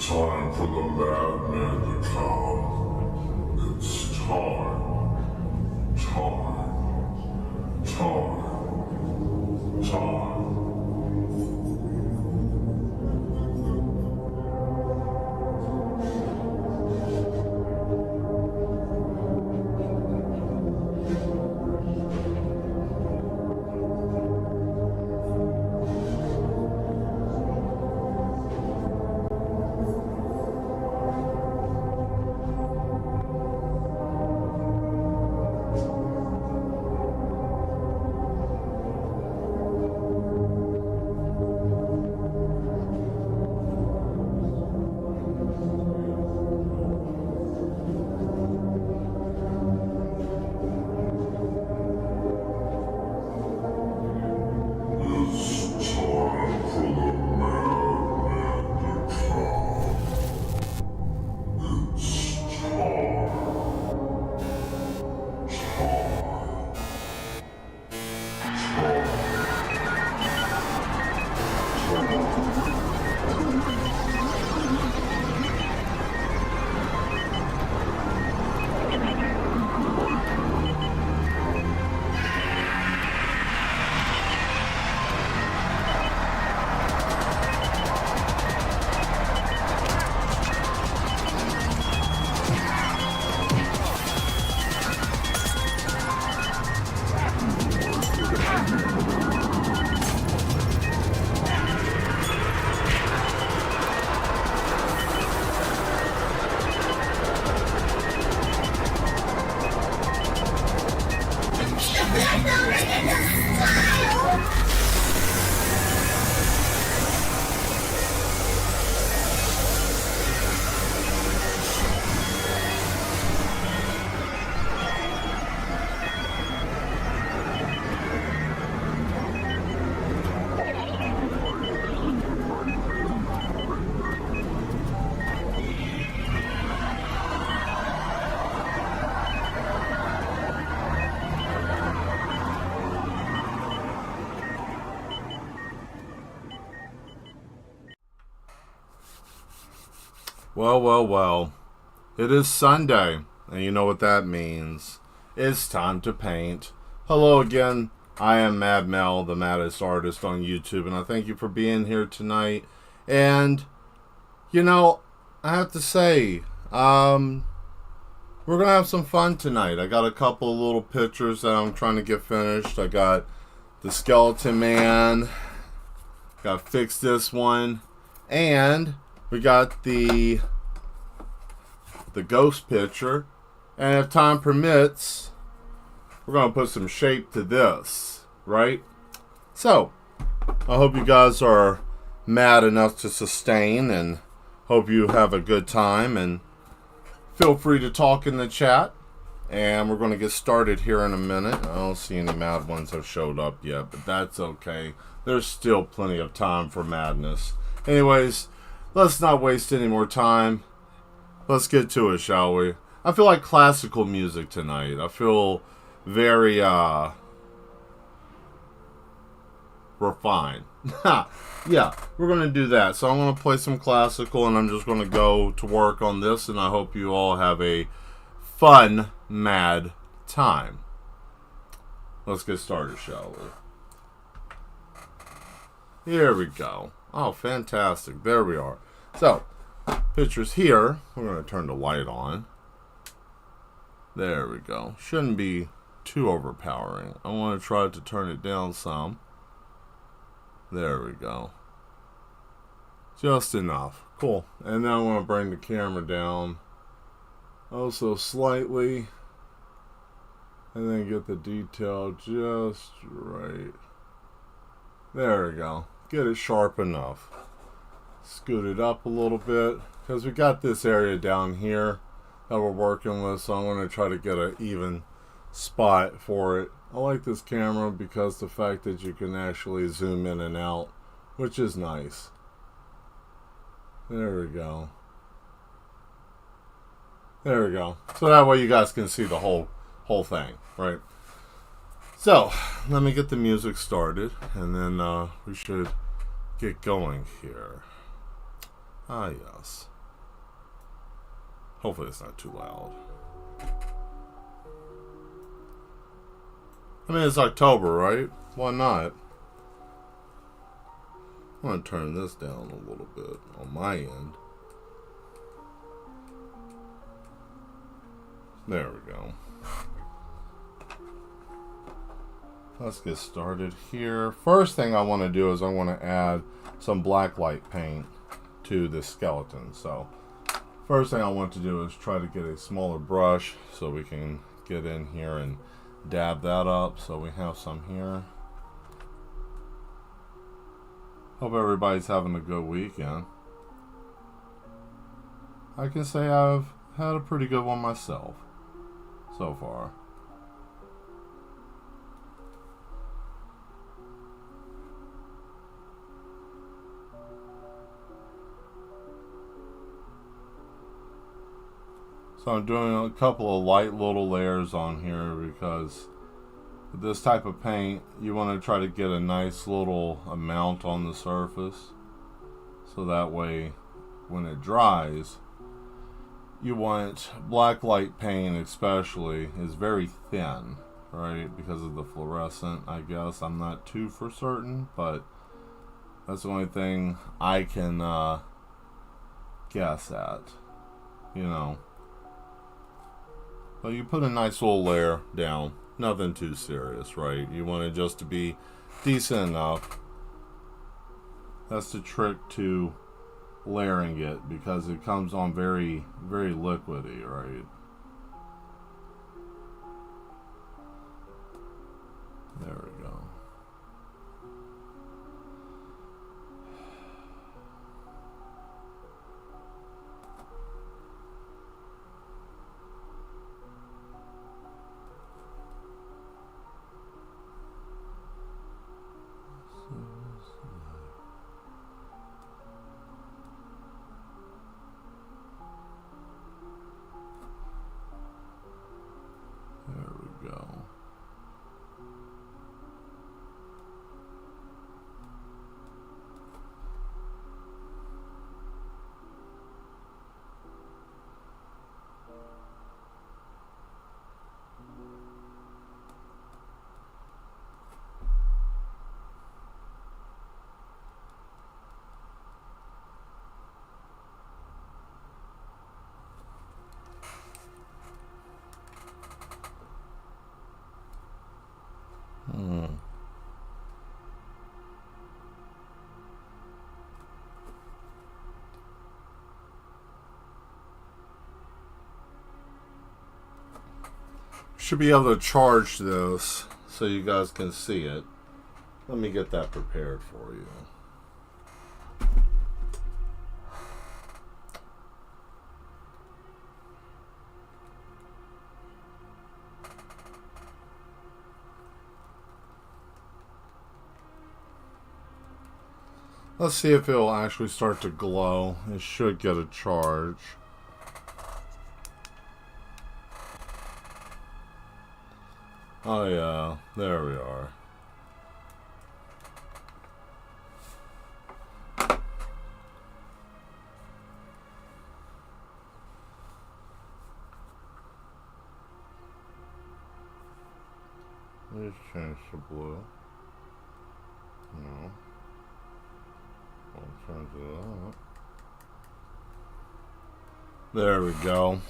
time for the madman to come. It's time. Well. It is Sunday, and you know what that means. It's time to paint. Hello again. I am Mad Mel, the maddest artist on YouTube, and I thank you for being here tonight. And, you know, I have to say, we're going to have some fun tonight. I got a couple of little pictures that I'm trying to get finished. I got the Skeleton Man. Got to fix this one. And we got the ghost picture, and if time permits, we're going to put some shape to this, right? So, I hope you guys are mad enough to sustain, and hope you have a good time, and feel free to talk in the chat, and we're going to get started here in a minute. I don't see any mad ones have showed up yet, but that's okay. There's still plenty of time for madness. Anyways, let's not waste any more time. Let's get to it, shall we? I feel like classical music tonight. I feel very, refined. Yeah, we're going to do that. So I'm going to play some classical, and I'm just going to go to work on this, and I hope you all have a fun, mad time. Let's get started, shall we? Here we go. Oh, fantastic. There we are. So, pictures here. We're going to turn the light on. There we go. Shouldn't be too overpowering. I want to try to turn it down some. There we go. Just enough. Cool. And then I want to bring the camera down also slightly. And then get the detail just right. There we go. Get it sharp enough. Scoot it up a little bit, because we got this area down here that we're working with, so I'm going to try to get an even spot for it. I like this camera because the fact that you can actually zoom in and out, which is nice. There we go. There we go. So that way you guys can see the whole thing, right? So, let me get the music started, and then we should get going here. Ah, yes. Hopefully it's not too loud. I mean, it's October, right? Why not? I'm going to turn this down a little bit on my end. There we go. Let's get started here. First thing I want to do is I want to add some black light paint to this skeleton. So first thing I want to do is try to get a smaller brush so we can get in here and dab that up. So we have some here. Hope everybody's having a good weekend. I can say I've had a pretty good one myself so far. So I'm doing a couple of light little layers on here because with this type of paint, you want to try to get a nice little amount on the surface. So that way, when it dries, you want black light paint especially is very thin, right? Because of the fluorescent, I guess. I'm not too for certain, but that's the only thing I can guess at, you know. But you put a nice little layer down. Nothing too serious, right? You want it just to be decent enough. That's the trick to layering it because it comes on very, very liquidy, right? There we go. There we go. Should be able to charge this so you guys can see it. Let me get that prepared for you. Let's see if it'll actually start to glow. It should get a charge. Oh yeah, there we are. Let's change to blue. No. I'll change it up. There we go.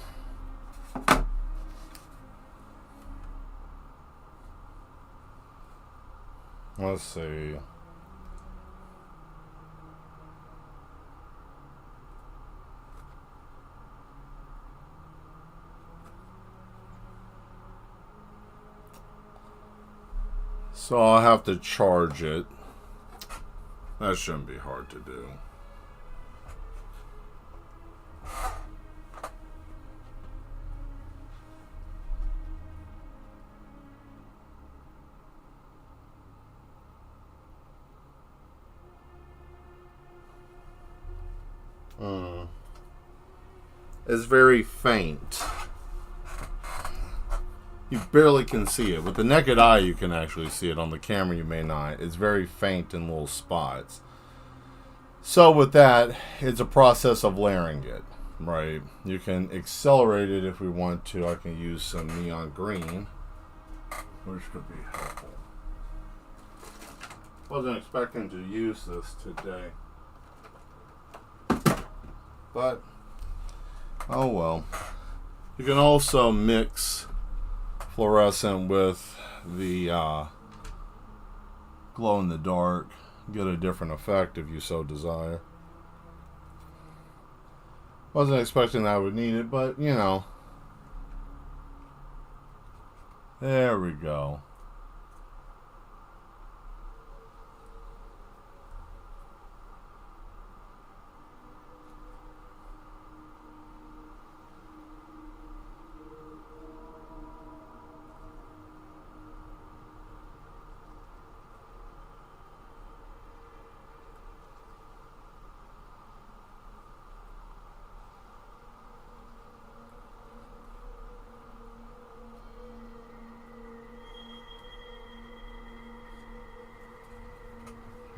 Let's see. So I'll have to charge it. That shouldn't be hard to do. It's very faint. You barely can see it. With the naked eye, you can actually see it. On the camera, you may not. It's very faint in little spots. So with that, it's a process of layering it. right? You can accelerate it if we want to. I can use some neon green, which could be helpful. Wasn't expecting to use this today, but oh well. You can also mix fluorescent with the glow in the dark, get a different effect if you so desire. Wasn't expecting that I would need it, but you know. There we go.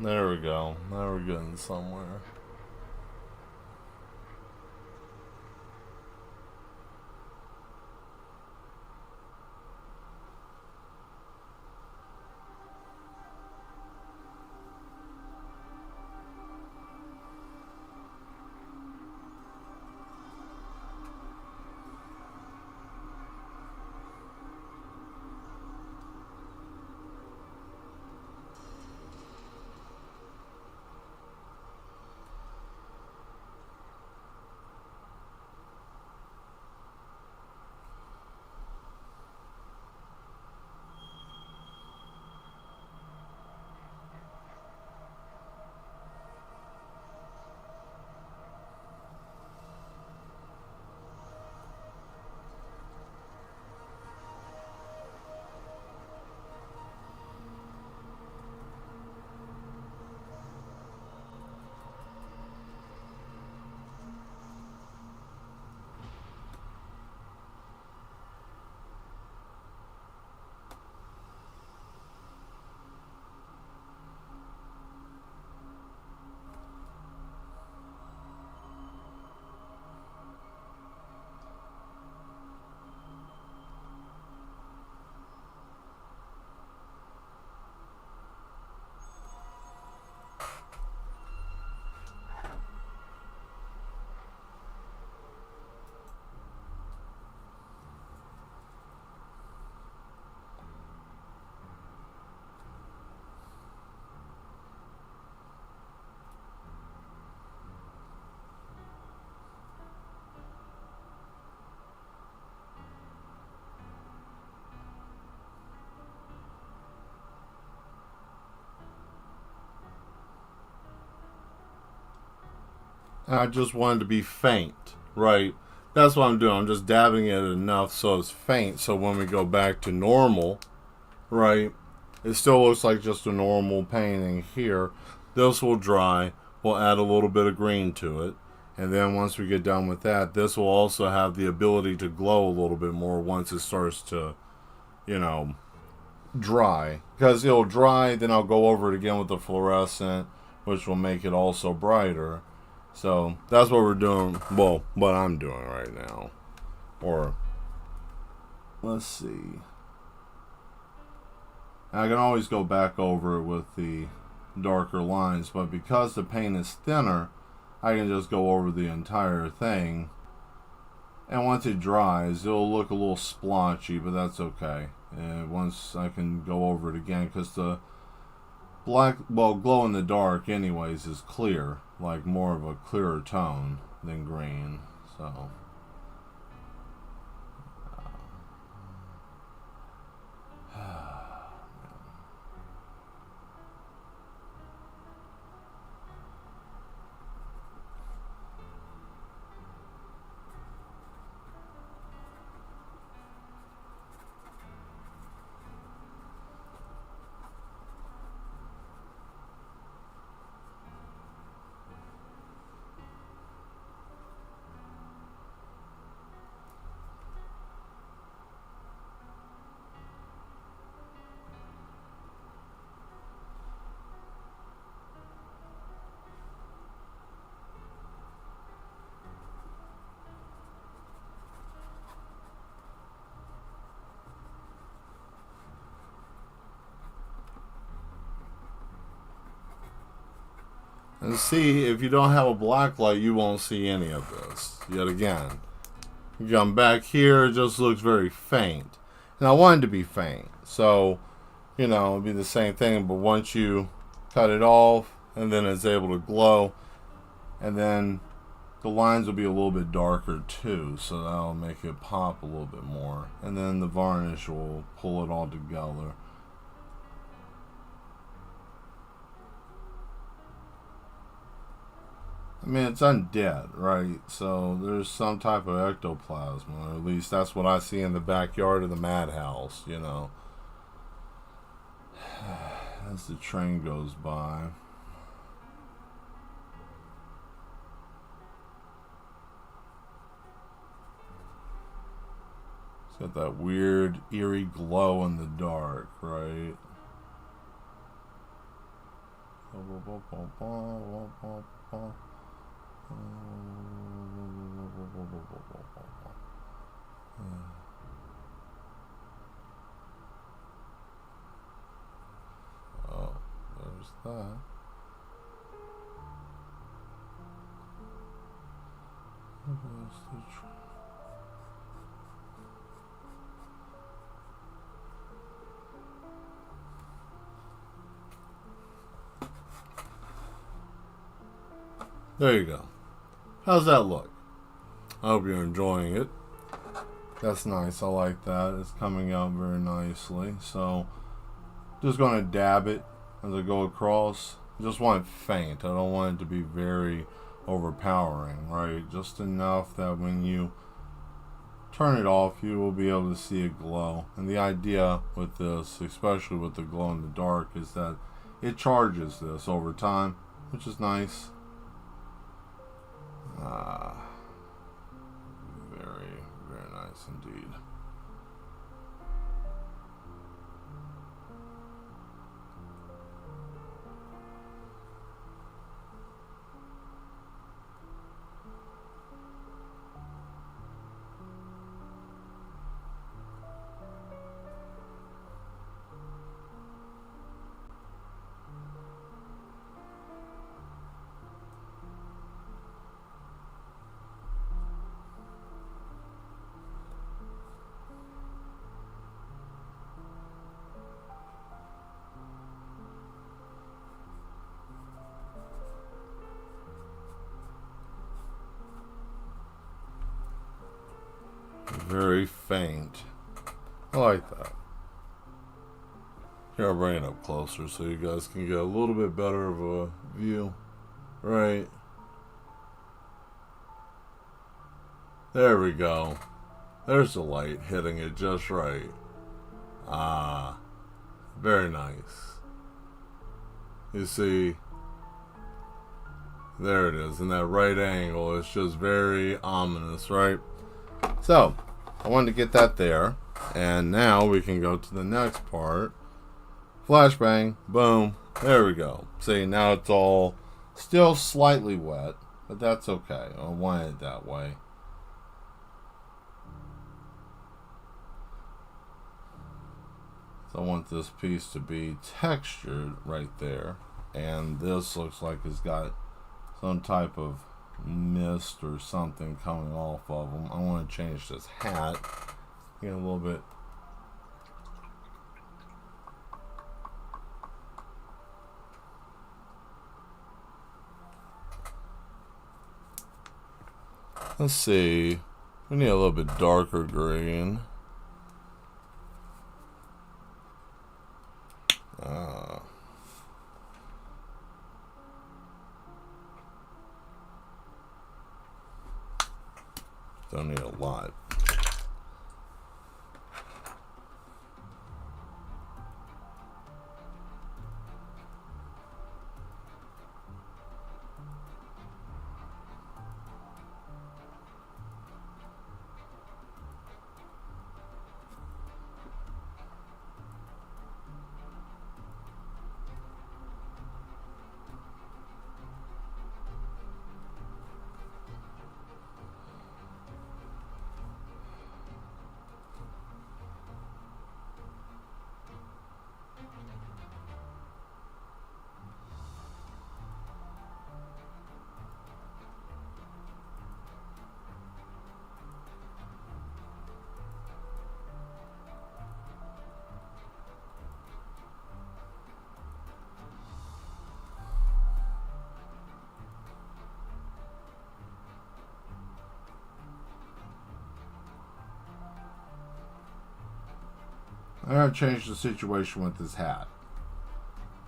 There we go. Now we're getting somewhere. I just wanted to be faint, right? That's what I'm doing. I'm just dabbing it enough so it's faint. So when we go back to normal, right, it still looks like just a normal painting here. This will dry. We'll add a little bit of green to it. And then once we get done with that, this will also have the ability to glow a little bit more once it starts to, you know, dry. Because it'll dry, then I'll go over it again with the fluorescent, which will make it also brighter. So that's what we're doing. Well, what I'm doing right now. Or, let's see. I can always go back over it with the darker lines, but because the paint is thinner, I can just go over the entire thing. And once it dries, it'll look a little splotchy, but that's okay. And once I can go over it again, because the black, well, glow in the dark anyways is clear, like more of a clearer tone than green. So And see, if you don't have a black light, you won't see any of this. Yet again, you come back here, it just looks very faint. And I want it to be faint. So, you know, it'd be the same thing, but once you cut it off, and then it's able to glow, and then the lines will be a little bit darker too, so that'll make it pop a little bit more. And then the varnish will pull it all together. I mean, it's undead, right? So there's some type of ectoplasm, or at least that's what I see in the backyard of the madhouse, you know. As the train goes by. It's got that weird, eerie glow in the dark, right? Oh, there's that. There you go. How's that look? I hope you're enjoying it. That's nice. I like that. It's coming out very nicely. So, just going to dab it as I go across. I just want it faint. I don't want it to be very overpowering, right? Just enough that when you turn it off, you will be able to see it glow. And the idea with this, especially with the glow in the dark, is that it charges this over time, which is nice. Very, very nice indeed. Very faint. I like that. Here, I'll bring it up closer so you guys can get a little bit better of a view. Right. There we go. There's the light hitting it just right. Very nice. You see, there it is in that right angle. It's just very ominous, right? So, I wanted to get that there. And now we can go to the next part. Flashbang. Boom. There we go. See, now it's all still slightly wet. But that's okay. I want it that way. So I want this piece to be textured right there. And this looks like it's got some type of mist or something coming off of them. I want to change this hat. Get a little bit. Let's see. We need a little bit darker green. Don't need a lot. I'm going to change the situation with this hat.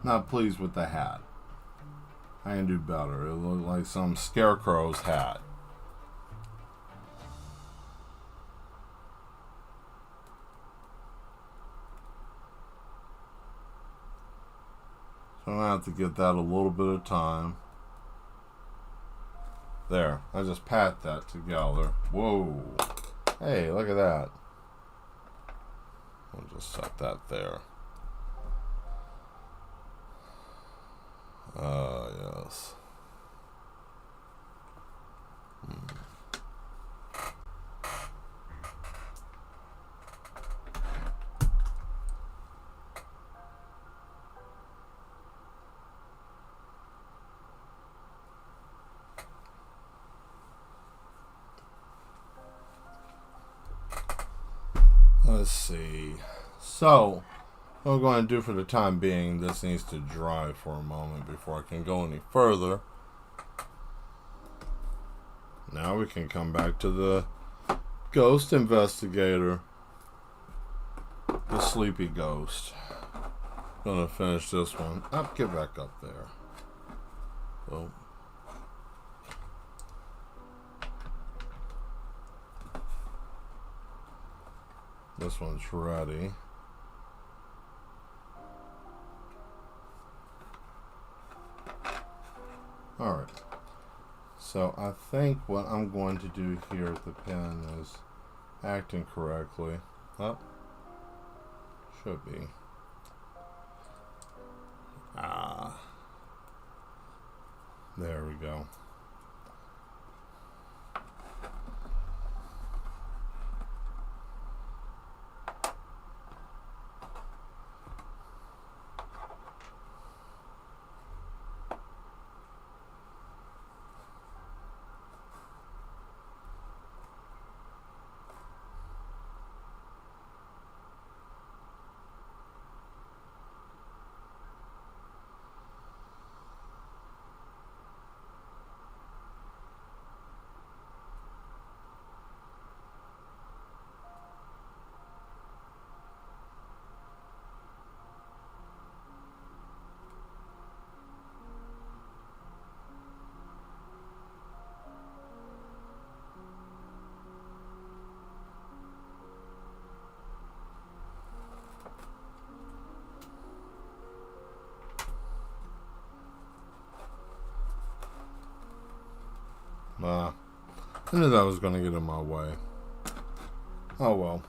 Not pleased with the hat. I can do better. It looked like some scarecrow's hat. So I'm going to have to give that a little bit of time. There. I just pat that together. Whoa. Hey, look at that. I'll just set that there. Yes. Let's see. So, what I'm going to do for the time being, this needs to dry for a moment before I can go any further. Now we can come back to the ghost investigator. The sleepy ghost. Gonna finish this one. Get back up there. Well. This one's ready. Alright. So I think what I'm going to do here with the pen is acting correctly. Oh. Should be. There we go. I knew that was going to get in my way. Oh well.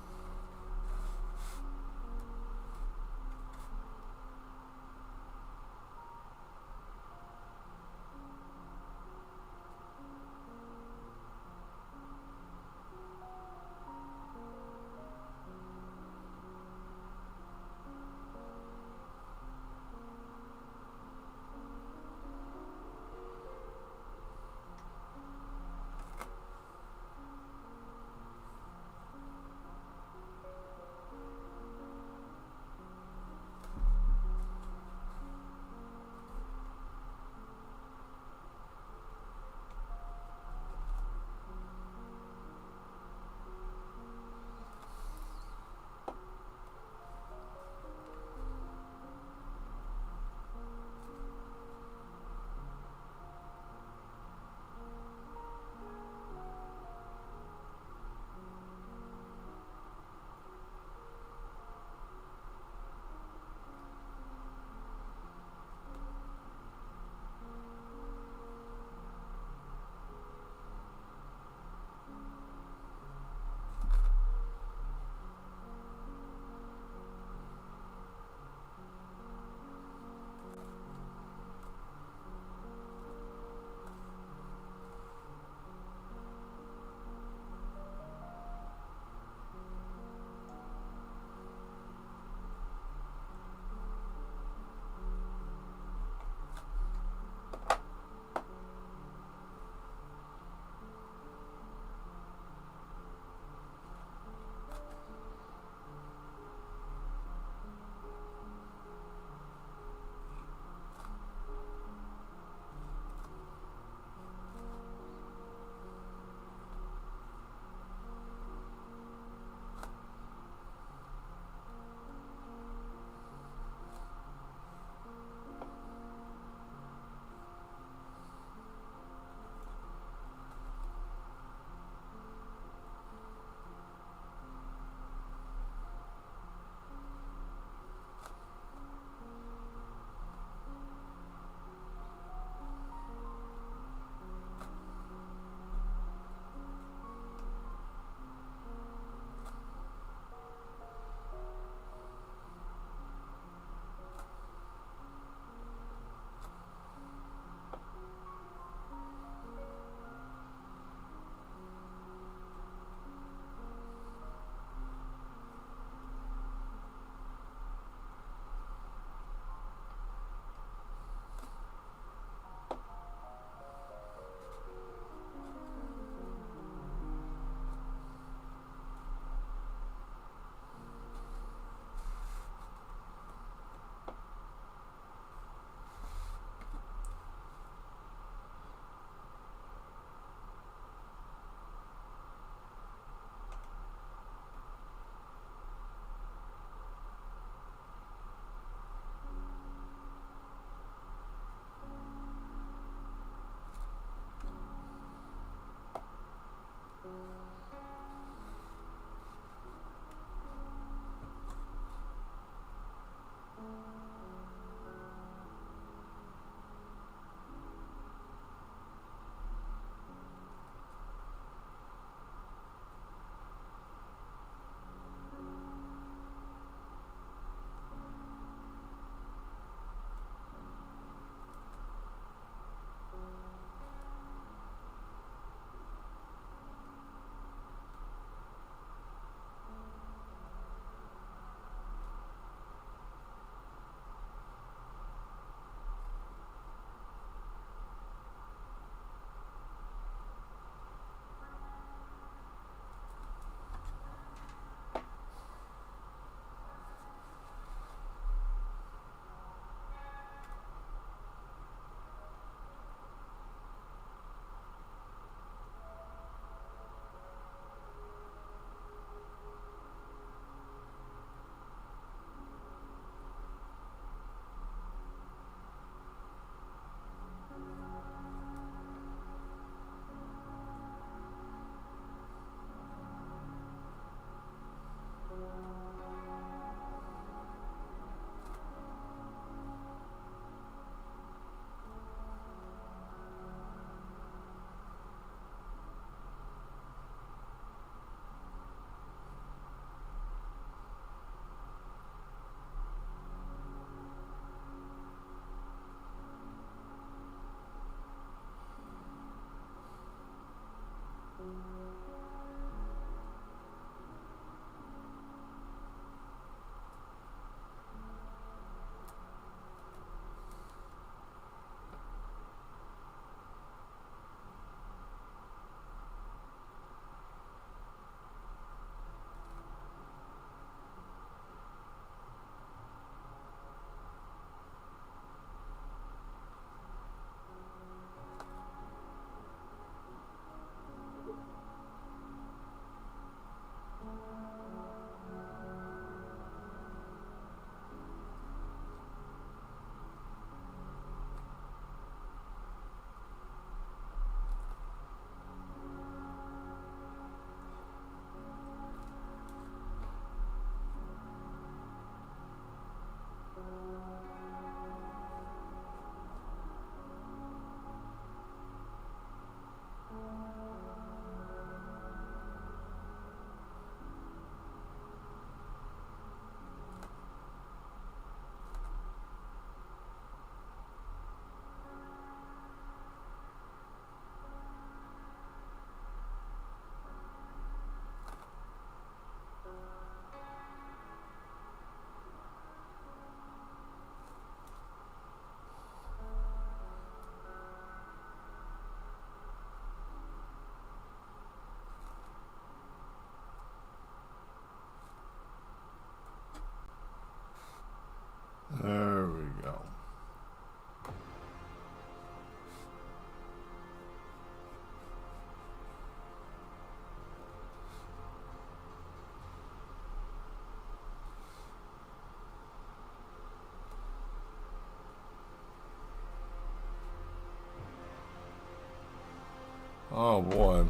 Oh boy.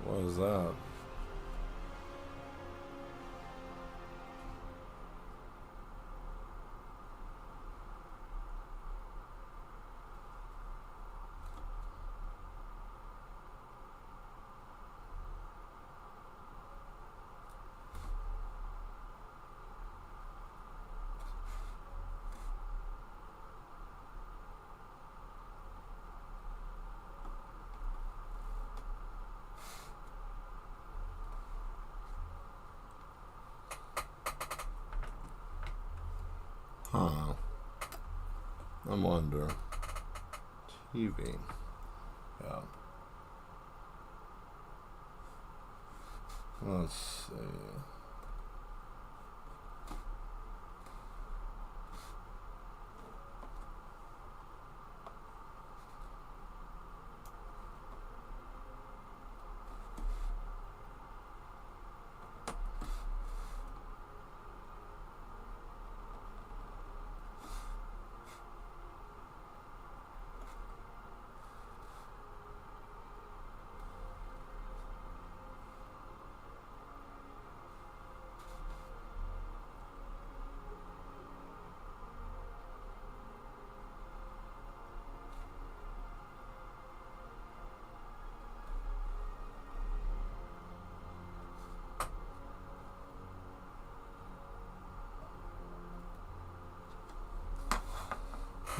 What is that? Huh. I wonder. TV. Yeah. Let's see.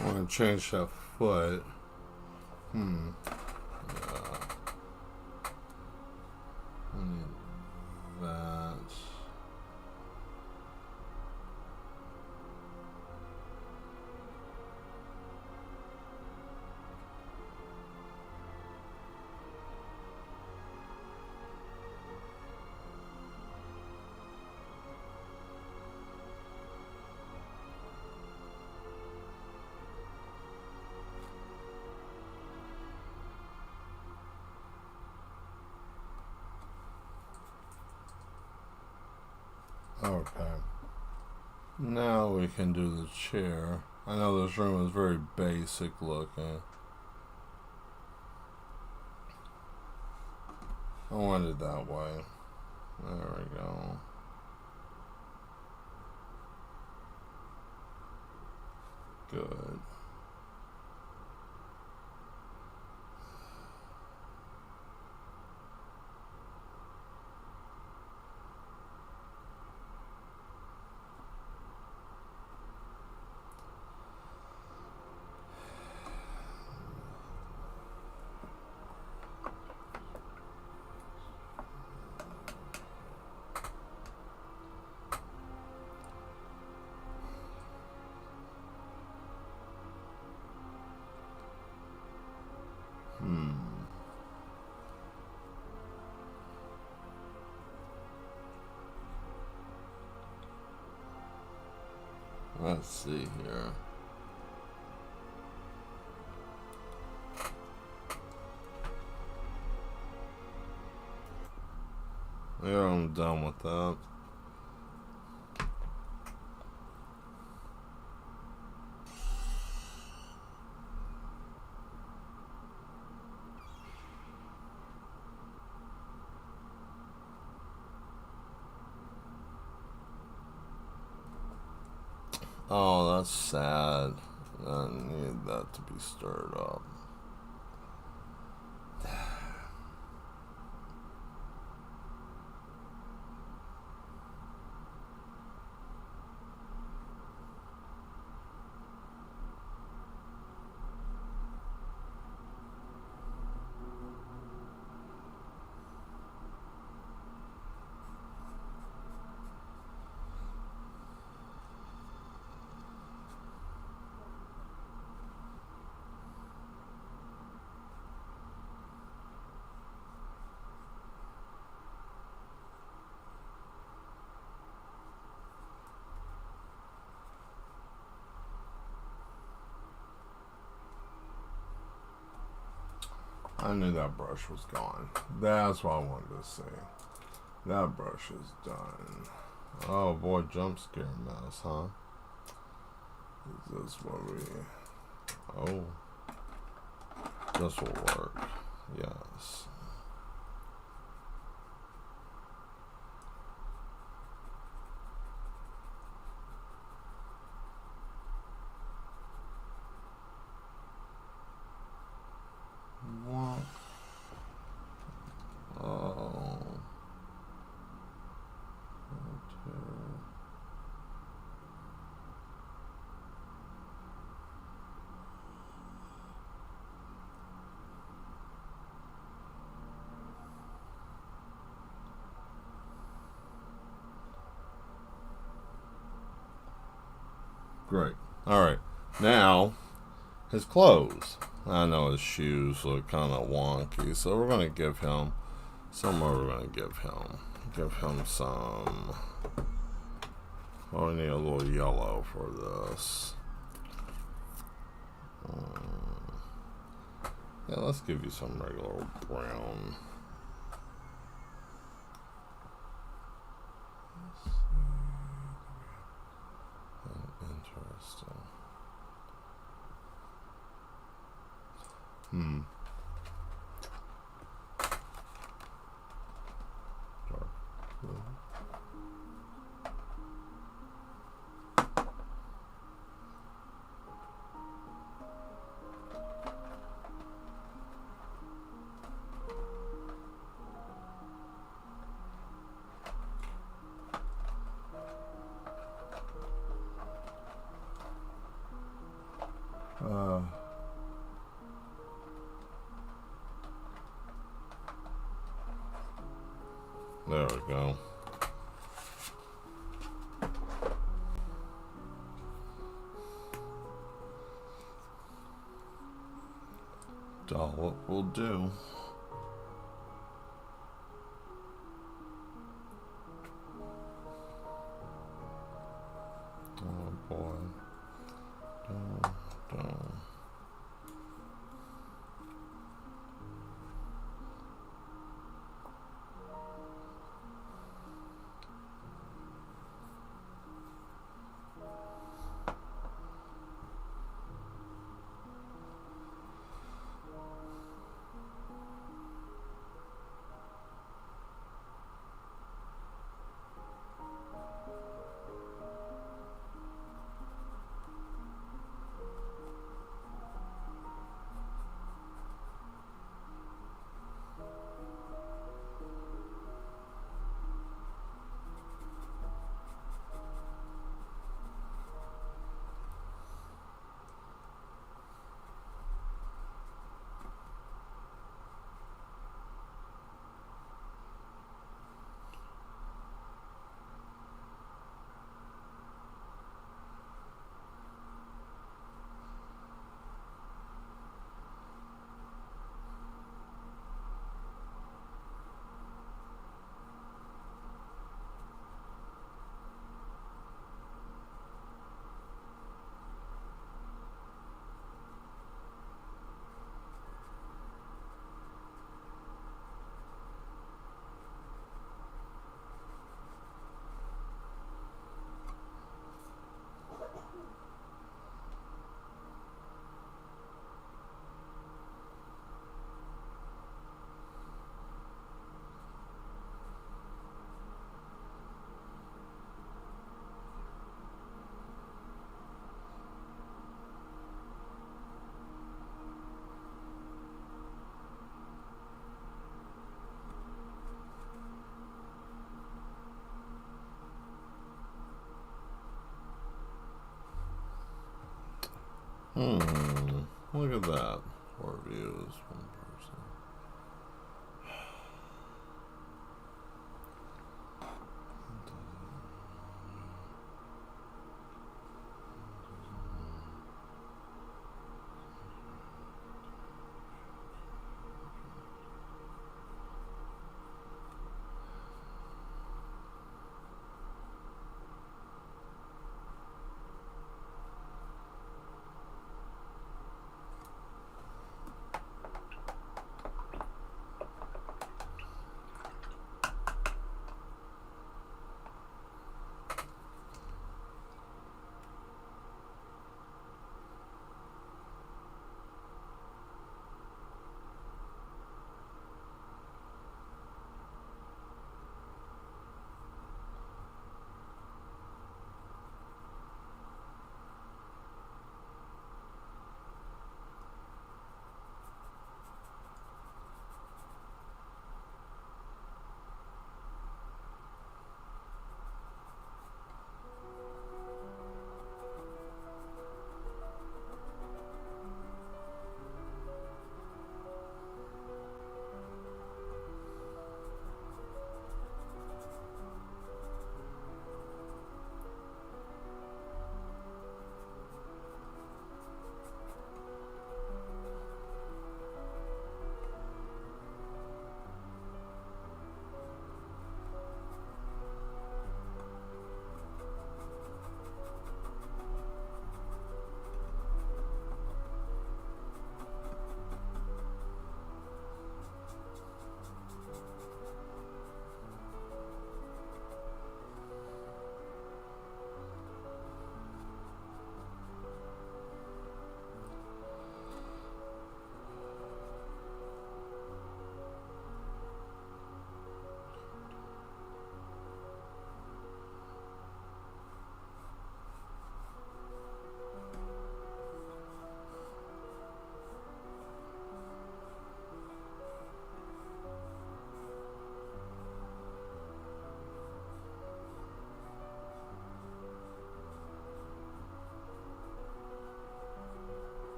I want to change that foot. Yeah. I need that. Okay. Now we can do the chair. I know this room is very basic looking. I want it that way. There we go. Good. Let's see here. Yeah, I'm done with that. Oh, that's sad. I need that to be stirred up. I knew that brush was gone. That's what I wanted to say. That brush is done. Oh boy, jump scare mouse, huh? Is this what we... Oh. This will work. Yes. What? Oh. Okay. Great. All right. Now, his clothes. I know his shoes look kind of wonky, so we're going to give him somewhere. We're going to give him some. Oh, we need a little yellow for this. Yeah, let's give you some regular brown. Interesting. Dark blue. There we go. Dollop will do. Oh boy. Don't. Look at that. 4 views, 1 person.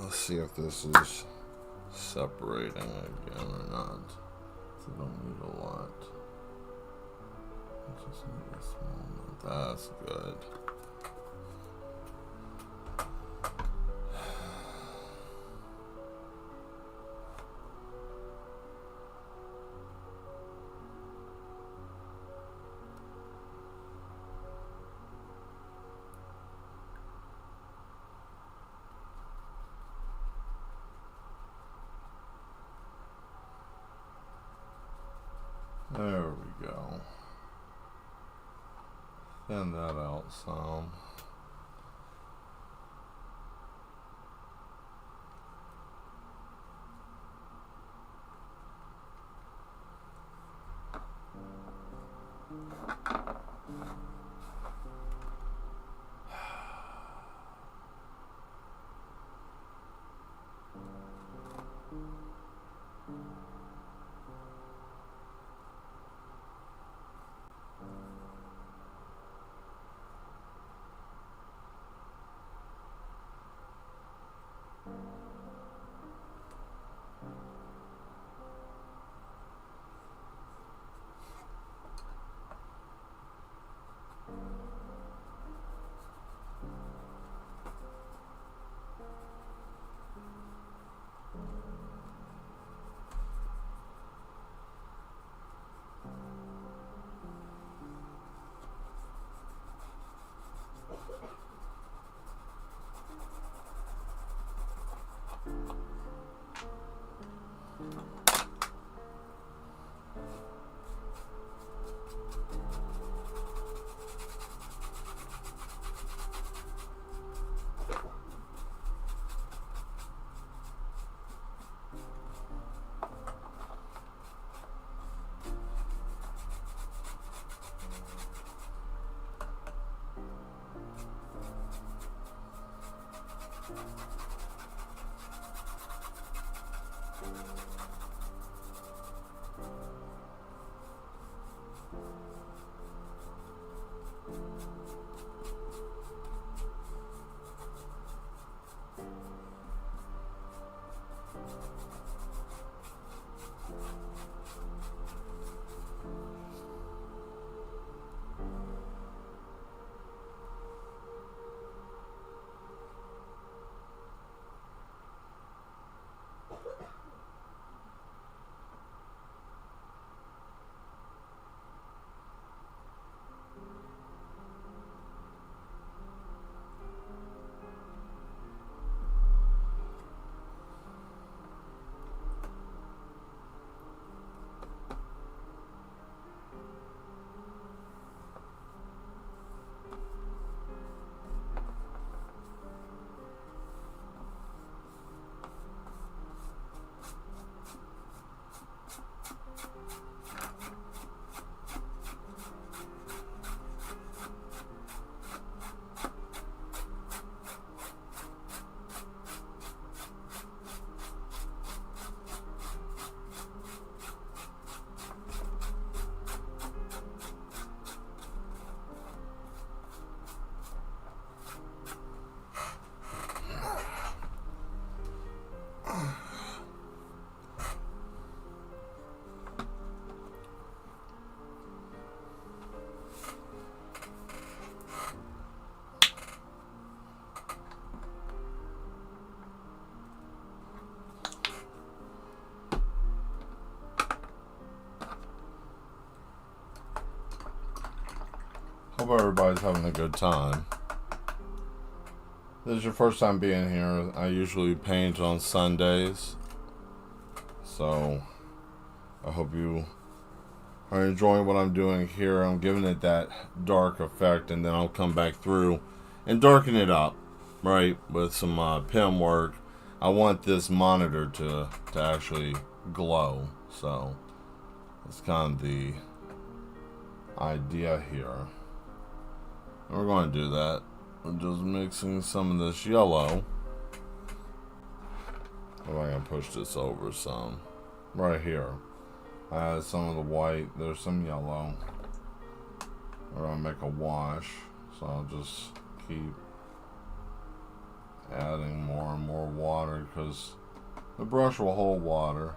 Let's see if this is separating again or not. I don't need a lot. I just need a small amount. That's good. There we go. Thin that out some. Hope everybody's having a good time. This is your first time being here. I usually paint on Sundays, so I hope you are enjoying what I'm doing here. I'm giving it that dark effect, and then I'll come back through and darken it up, right, with some pen work. I want this monitor to actually glow, so that's kind of the idea here. And we're going to do that. I'm just mixing some of this yellow. I'm going to push this over some right here. I add some of the white. There's some yellow. We're gonna make a wash, so I'll just keep adding more and more water because the brush will hold water.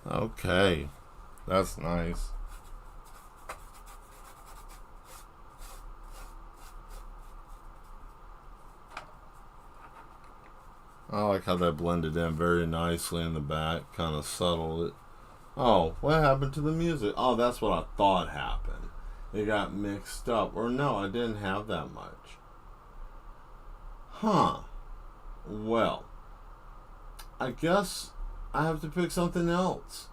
Okay, that's nice. I like how that blended in very nicely in the back, kind of settled it. Oh, what happened to the music? Oh, that's what I thought happened. It got mixed up. Or no, I didn't have that much. Huh. Well, I guess I have to pick something else.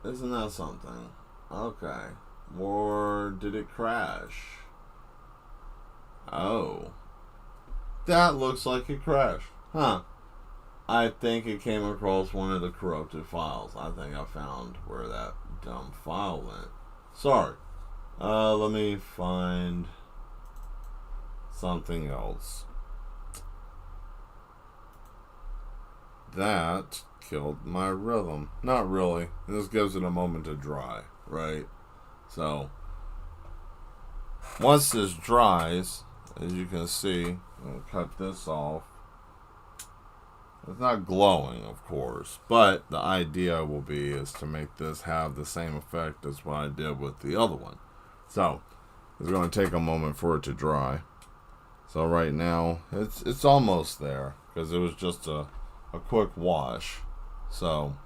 Isn't that something? Okay. Or did it crash? Oh. That looks like it crashed. Huh. I think it came across one of the corrupted files. I think I found where that dumb file went. Sorry. Let me find something else. That killed my rhythm. Not really. This gives it a moment to dry, right? So, once this dries, as you can see, I'll cut this off. It's not glowing, of course, but the idea will be is to make this have the same effect as what I did with the other one. So, it's going to take a moment for it to dry. So right now, it's almost there because it was just a quick wash. So,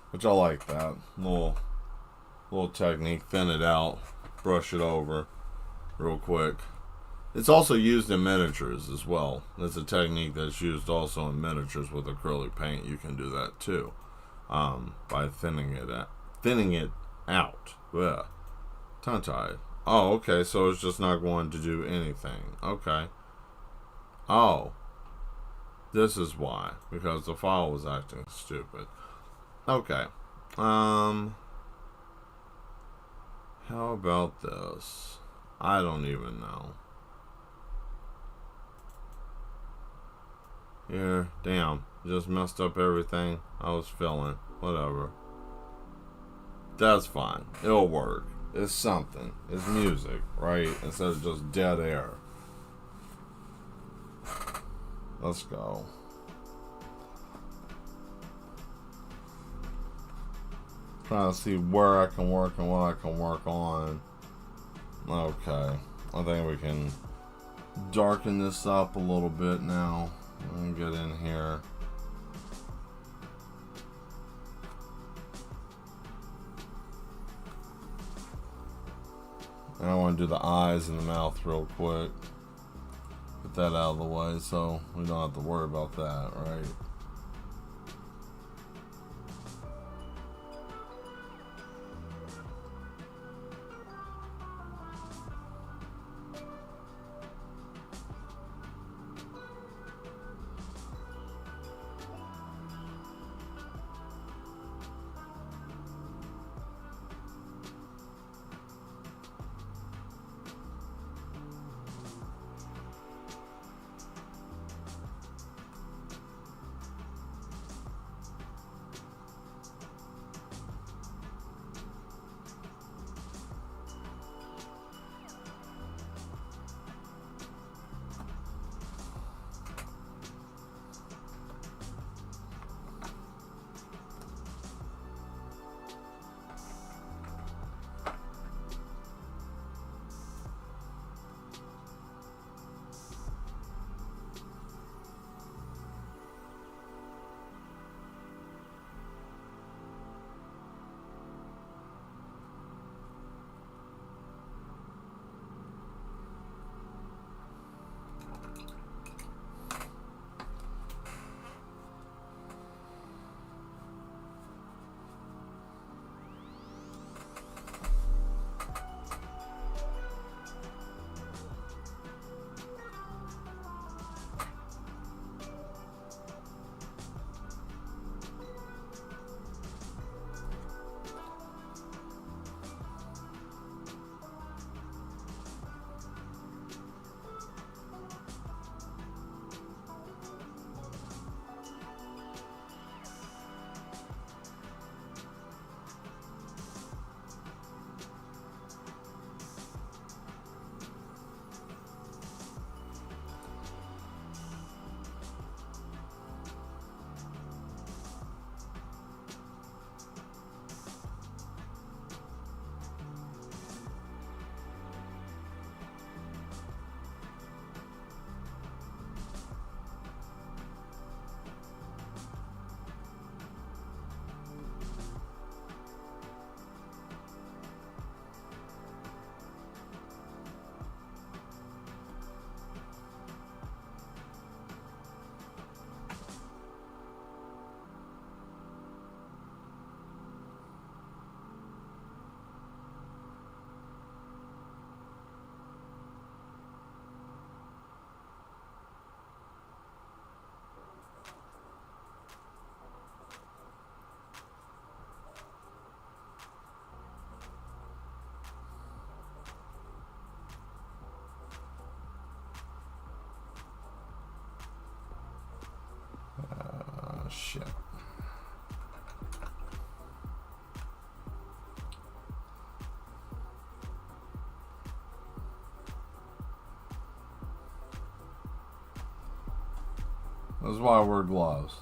which I like that little technique. Thin it out, brush it over real quick. It's also used in miniatures as well. It's a technique that's used also in miniatures with acrylic paint. You can do that too, by thinning it out. Yeah, tongue-tied. Oh, okay. So it's just not going to do anything. Okay. Oh, this is why, because the file was acting stupid. Okay. How about this? I don't even know. Here, damn, just messed up everything I was feeling. Whatever. That's fine. It'll work. It's something. It's music, right? Instead of just dead air. Let's go. Trying to see where I can work and what I can work on. Okay. I think we can darken this up a little bit now. Let me get in here. And I want to do the eyes and the mouth real quick. Get that out of the way so we don't have to worry about that, right? Shit. That's why I wear gloves.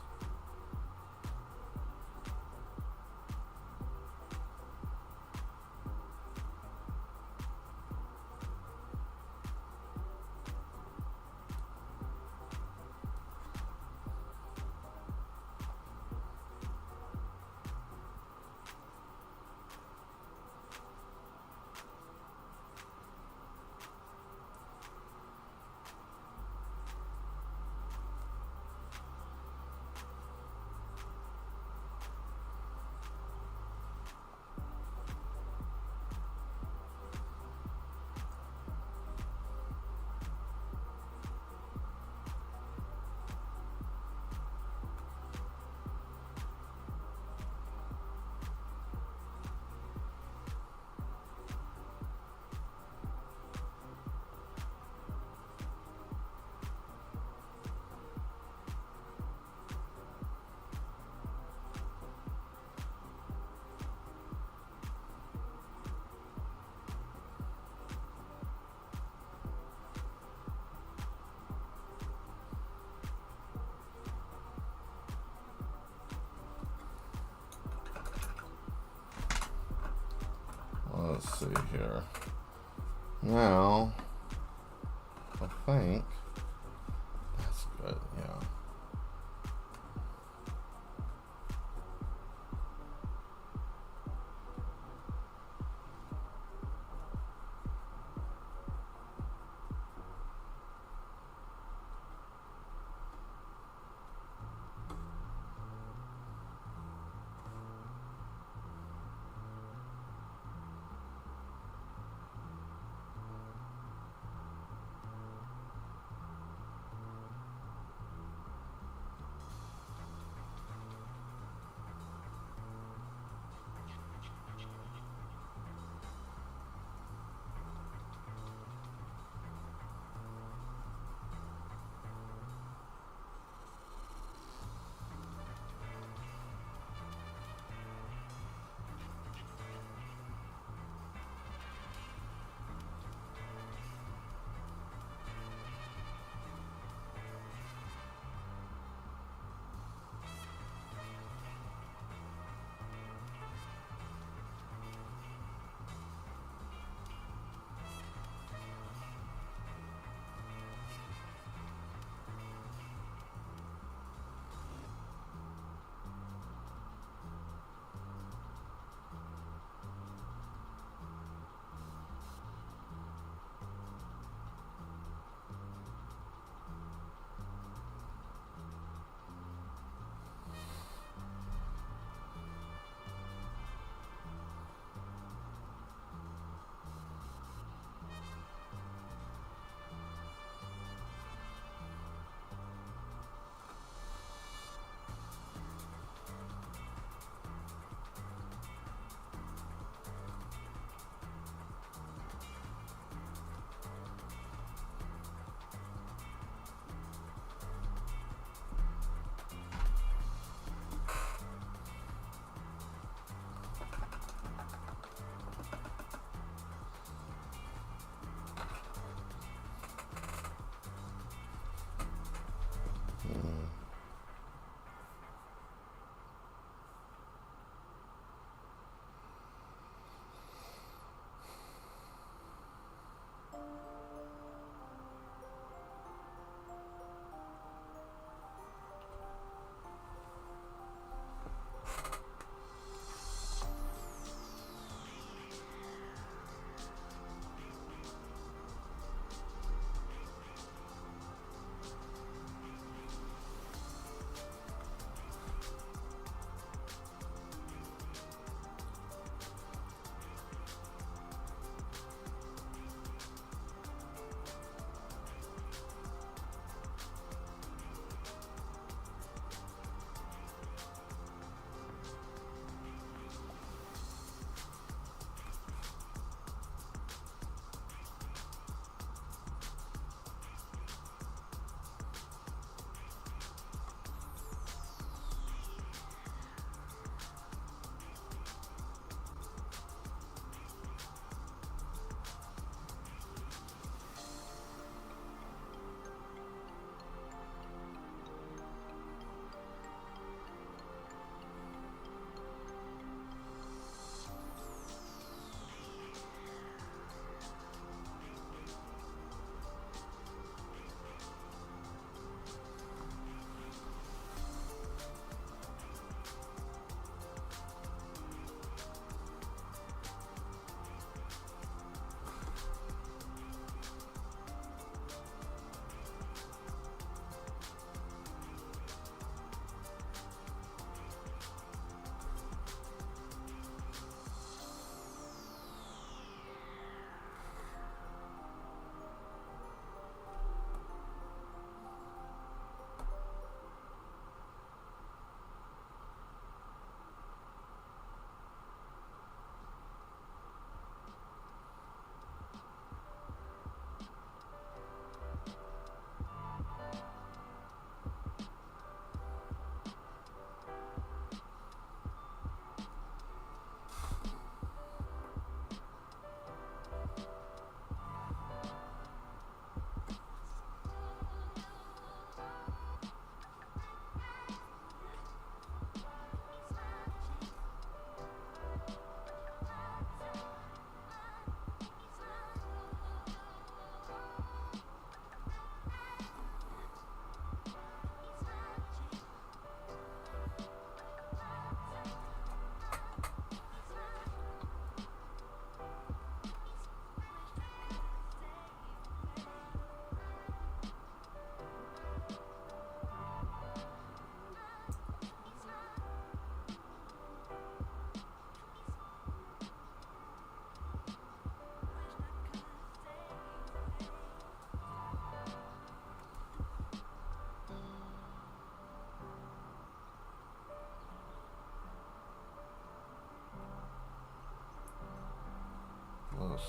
Let's see here. Now, I think that's good, yeah.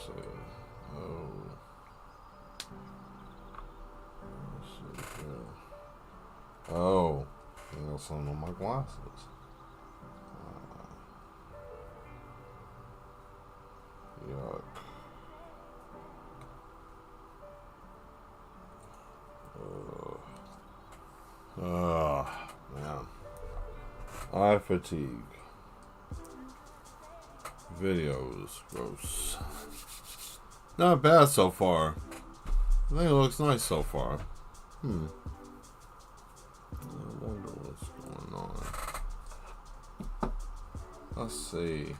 see. Oh. Let's see here. Oh. I got something on my glasses. Yuck. Man. Eye fatigue. Videos. Gross. Not bad so far. I think it looks nice so far. I wonder what's going on. Let's see.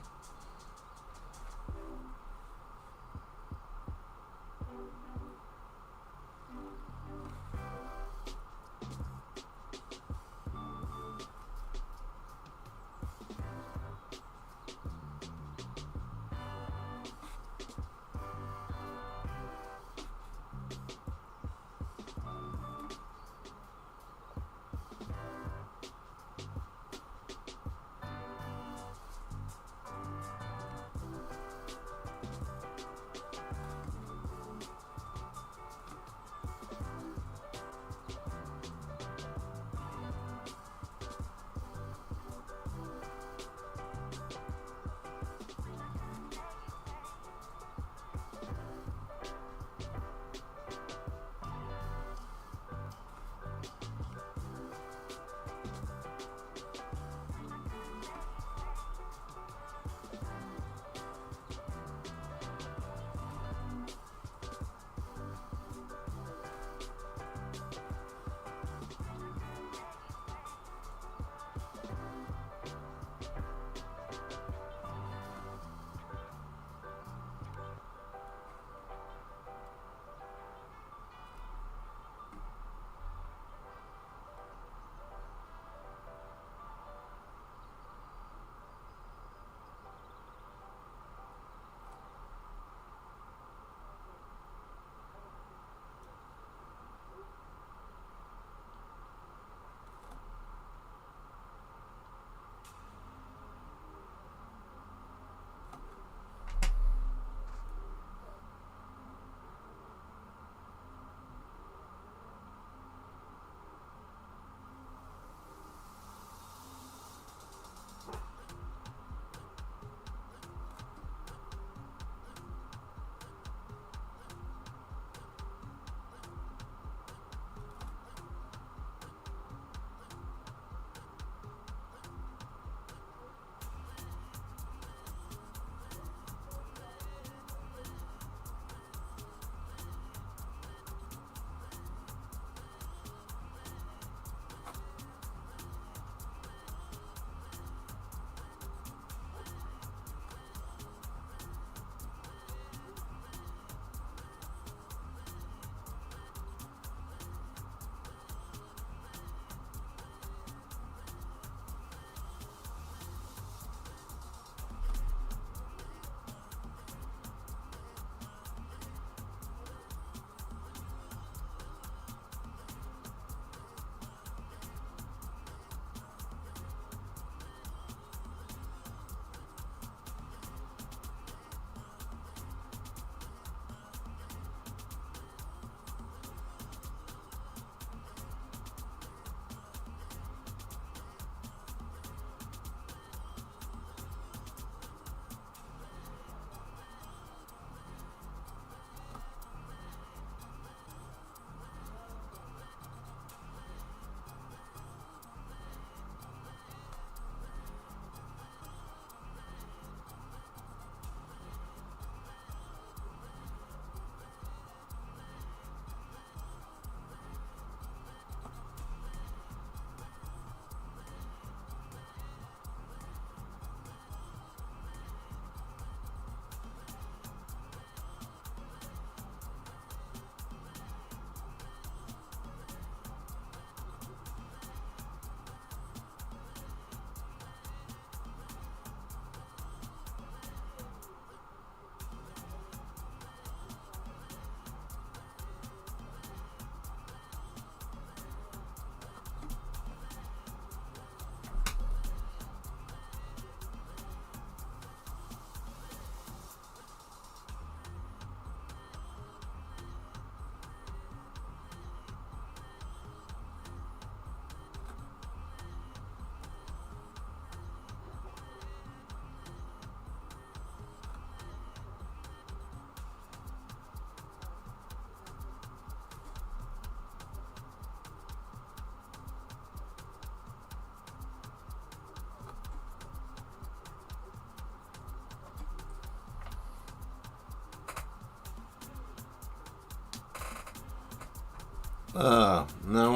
Now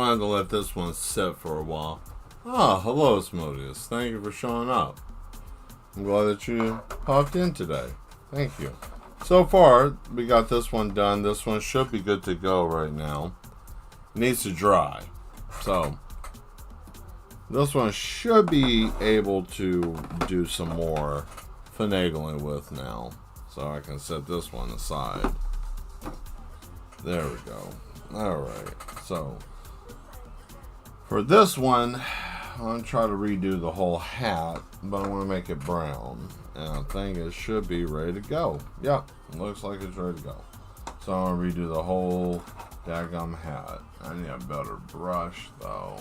I have to let this one sit for a while. Ah, hello, Asmodeus. Thank you for showing up. I'm glad that you popped in today. Thank you. So far, we got this one done. This one should be good to go right now. Needs to dry. So, this one should be able to do some more finagling with now. So I can set this one aside. There we go. Alright, so for this one, I'm going to try to redo the whole hat, but I want to make it brown. And I think it should be ready to go. Yep, looks like it's ready to go. So I'm going to redo the whole daggum hat. I need a better brush though.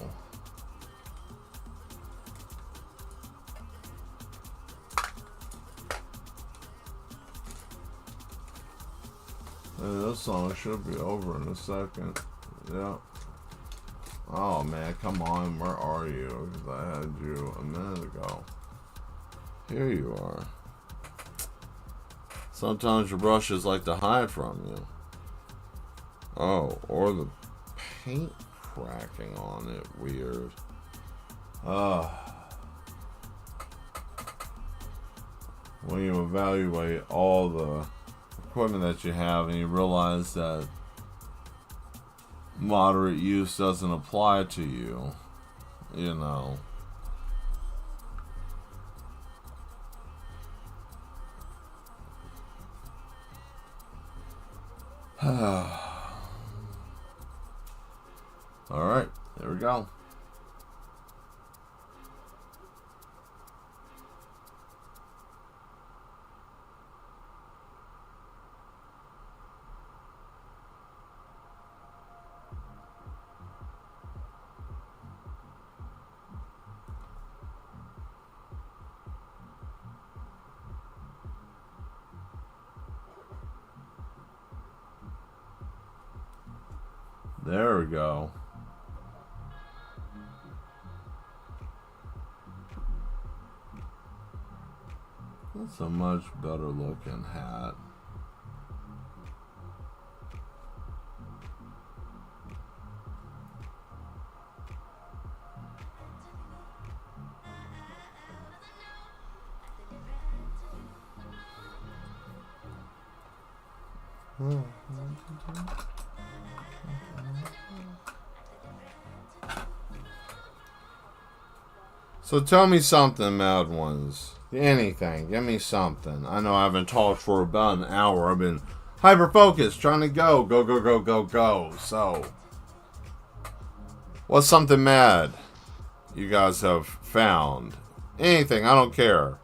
This song should be over in a second. Yep. Oh man, come on, where are you? Because I had you a minute ago. Here you are. Sometimes your brushes like to hide from you. Oh, or the paint cracking on it. Weird. When you evaluate all the equipment that you have and you realize that moderate use doesn't apply to you, you know. Alright, there we go. There we go. That's a much better looking hat. So tell me something, Mad Ones. Anything. Give me something. I know I haven't talked for about an hour. I've been hyper-focused, trying to go. Go, go, go, go, go. So, what's something mad you guys have found? Anything. I don't care.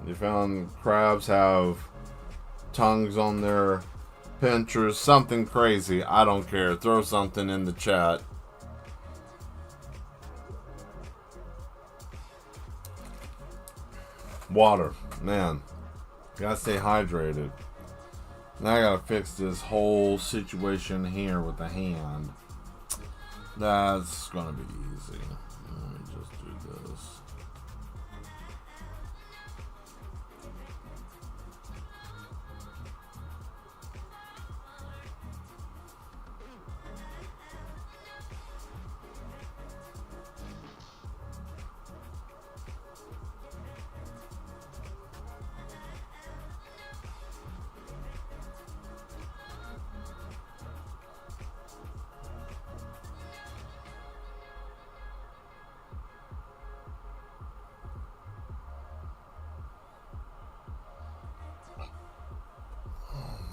You found crabs have tongues on their pinchers. Something crazy. I don't care. Throw something in the chat. Water, man, gotta stay hydrated. Now I gotta fix this whole situation here with the hand. That's gonna be easy. Let me just do this.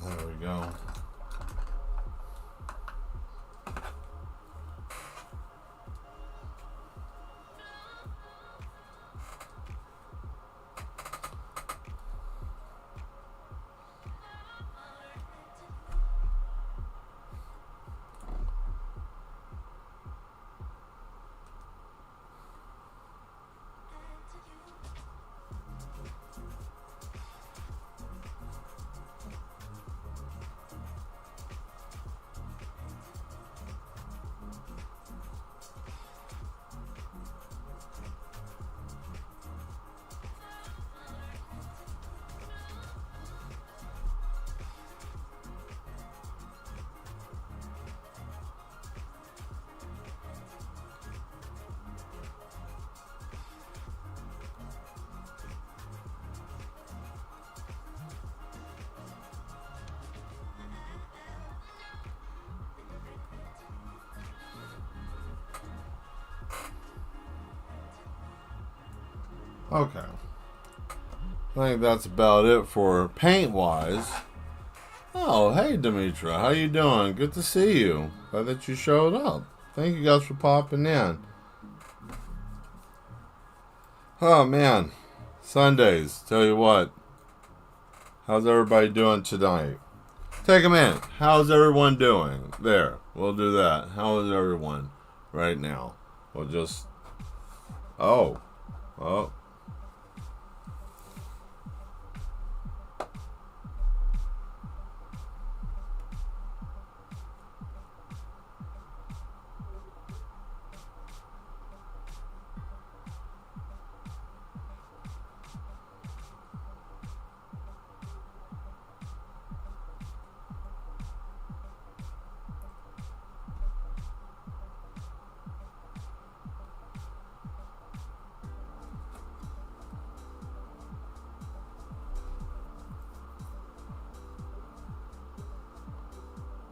There we go. Okay. I think that's about it for paint-wise. Oh, hey, Demetra. How you doing? Good to see you. Glad that you showed up. Thank you guys for popping in. Oh, man. Sundays. Tell you what. How's everybody doing tonight? Take a minute. How's everyone doing? There. We'll do that. How is everyone right now? We'll just... Oh. Oh.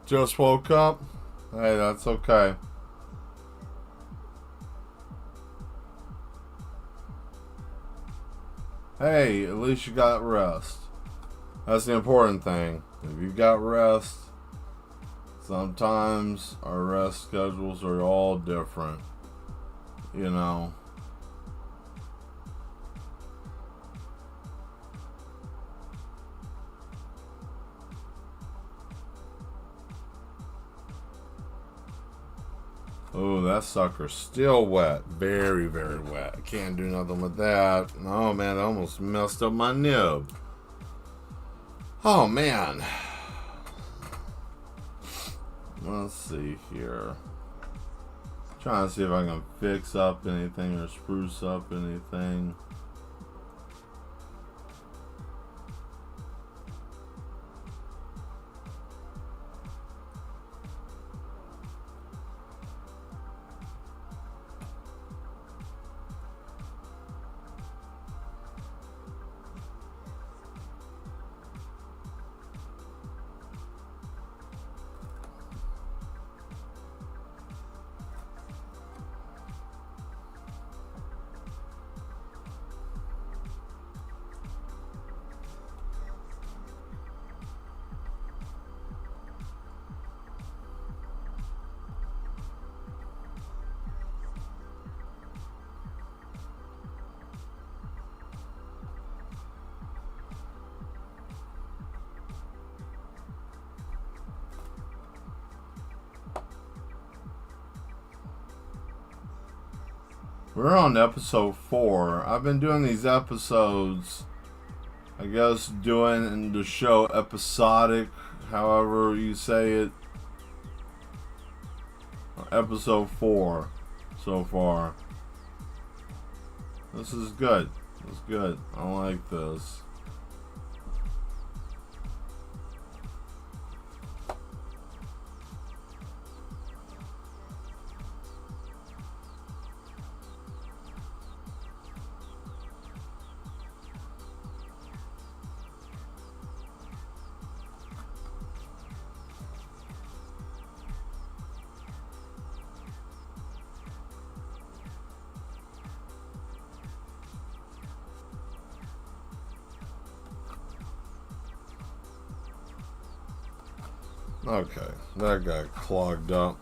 Just woke up? Hey, that's okay. Hey, at least you got rest. That's the important thing. If you got rest, sometimes our rest schedules are all different. You know. Oh, that sucker's still wet. Very, very wet. I can't do nothing with that. Oh, man, I almost messed up my nib. Oh, man. Let's see here. Trying to see if I can fix up anything or spruce up anything. We're on episode 4. I've been doing these episodes, I guess, doing the show episodic, however you say it. Episode 4 so far. This is good. It's good. I like this. Okay, that got clogged up.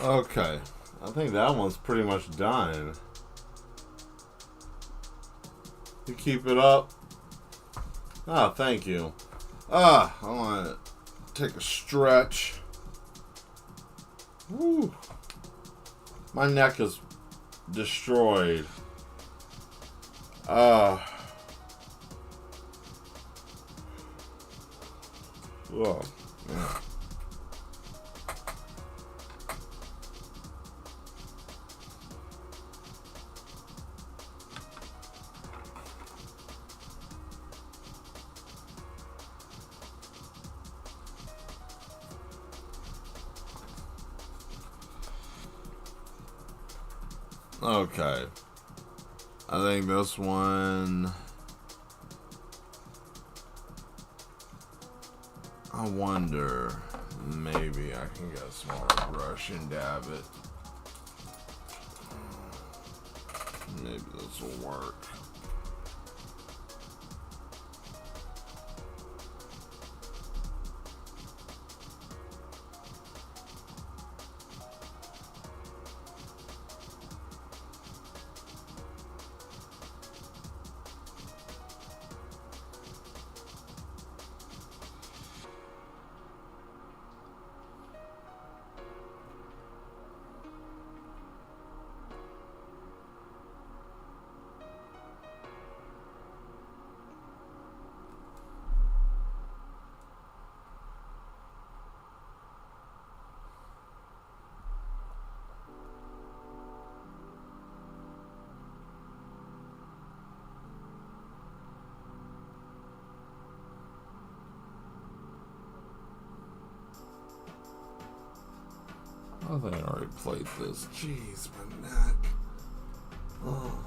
Okay. I think that one's pretty much done. You keep it up. Ah, thank you. I want to take a stretch. Woo. My neck is destroyed. Oh, yeah. Okay. I think this one. I wonder. Maybe I can get a smaller brush and dab it. Maybe this will work. I think I already played this. Jeez, my neck. Oh.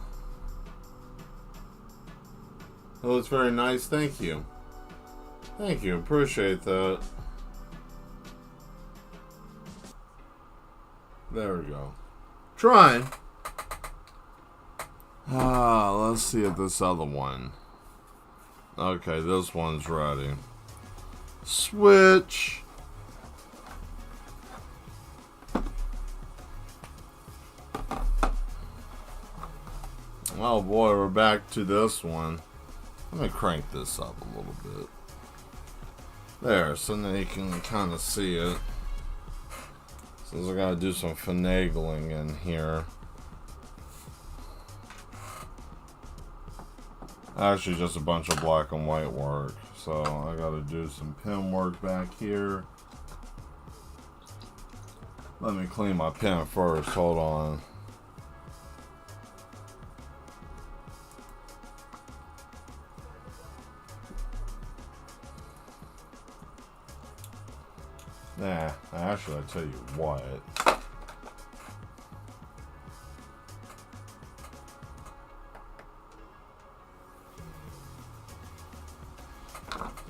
That was very nice. Thank you. Thank you. Appreciate that. There we go. Trying. Let's see if this other one. Okay, this one's ready. Switch. Oh boy, we're back to this one. Let me crank this up a little bit. There, so now you can kind of see it. Since I gotta do some finagling in here. Actually, just a bunch of black and white work. So I gotta do some pen work back here. Let me clean my pen first. Hold on. Nah, actually, I tell you what.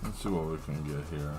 Let's see what we can get here.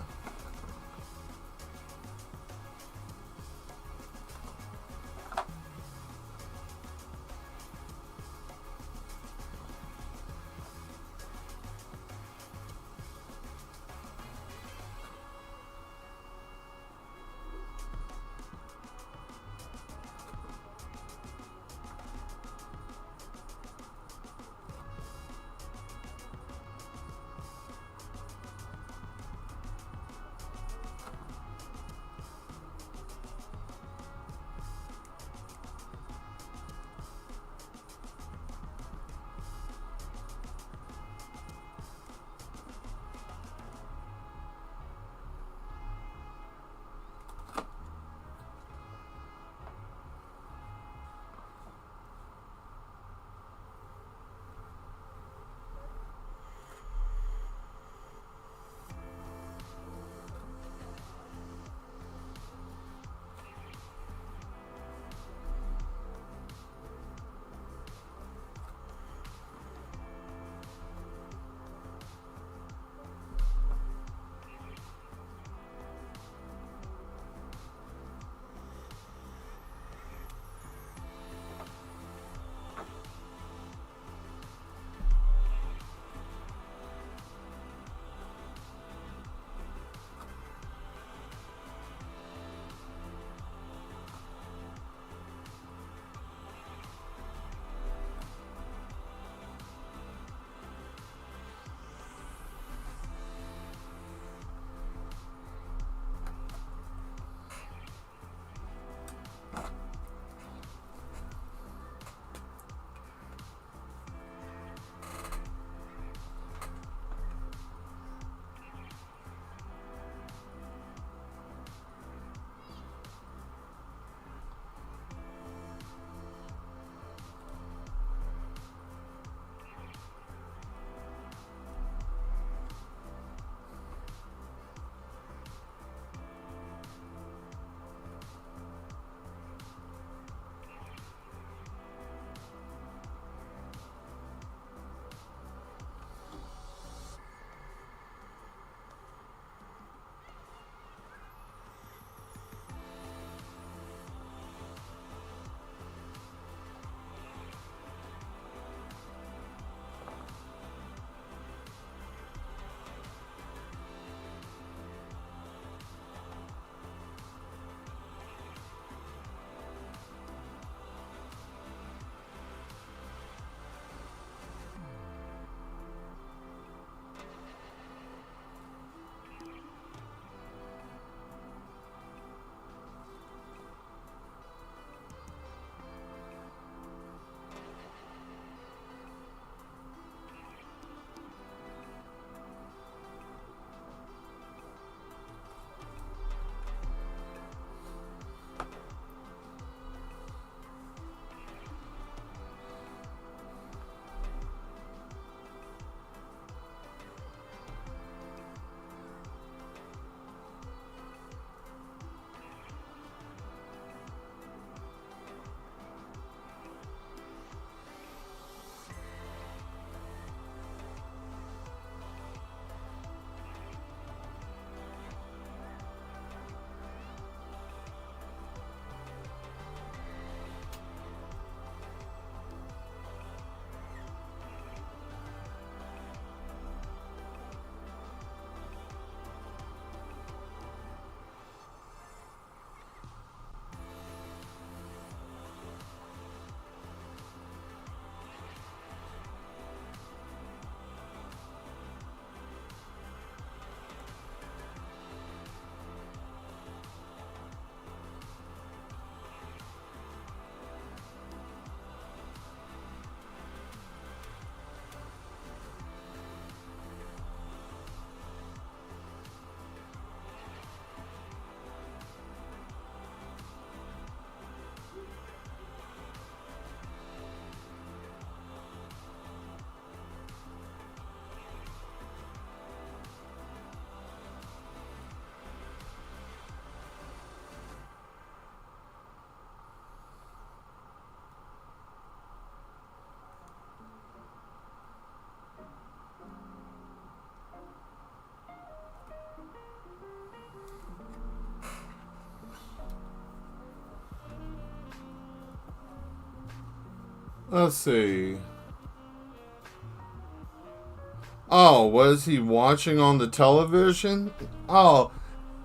Let's see. Oh, what is he watching on the television? Oh,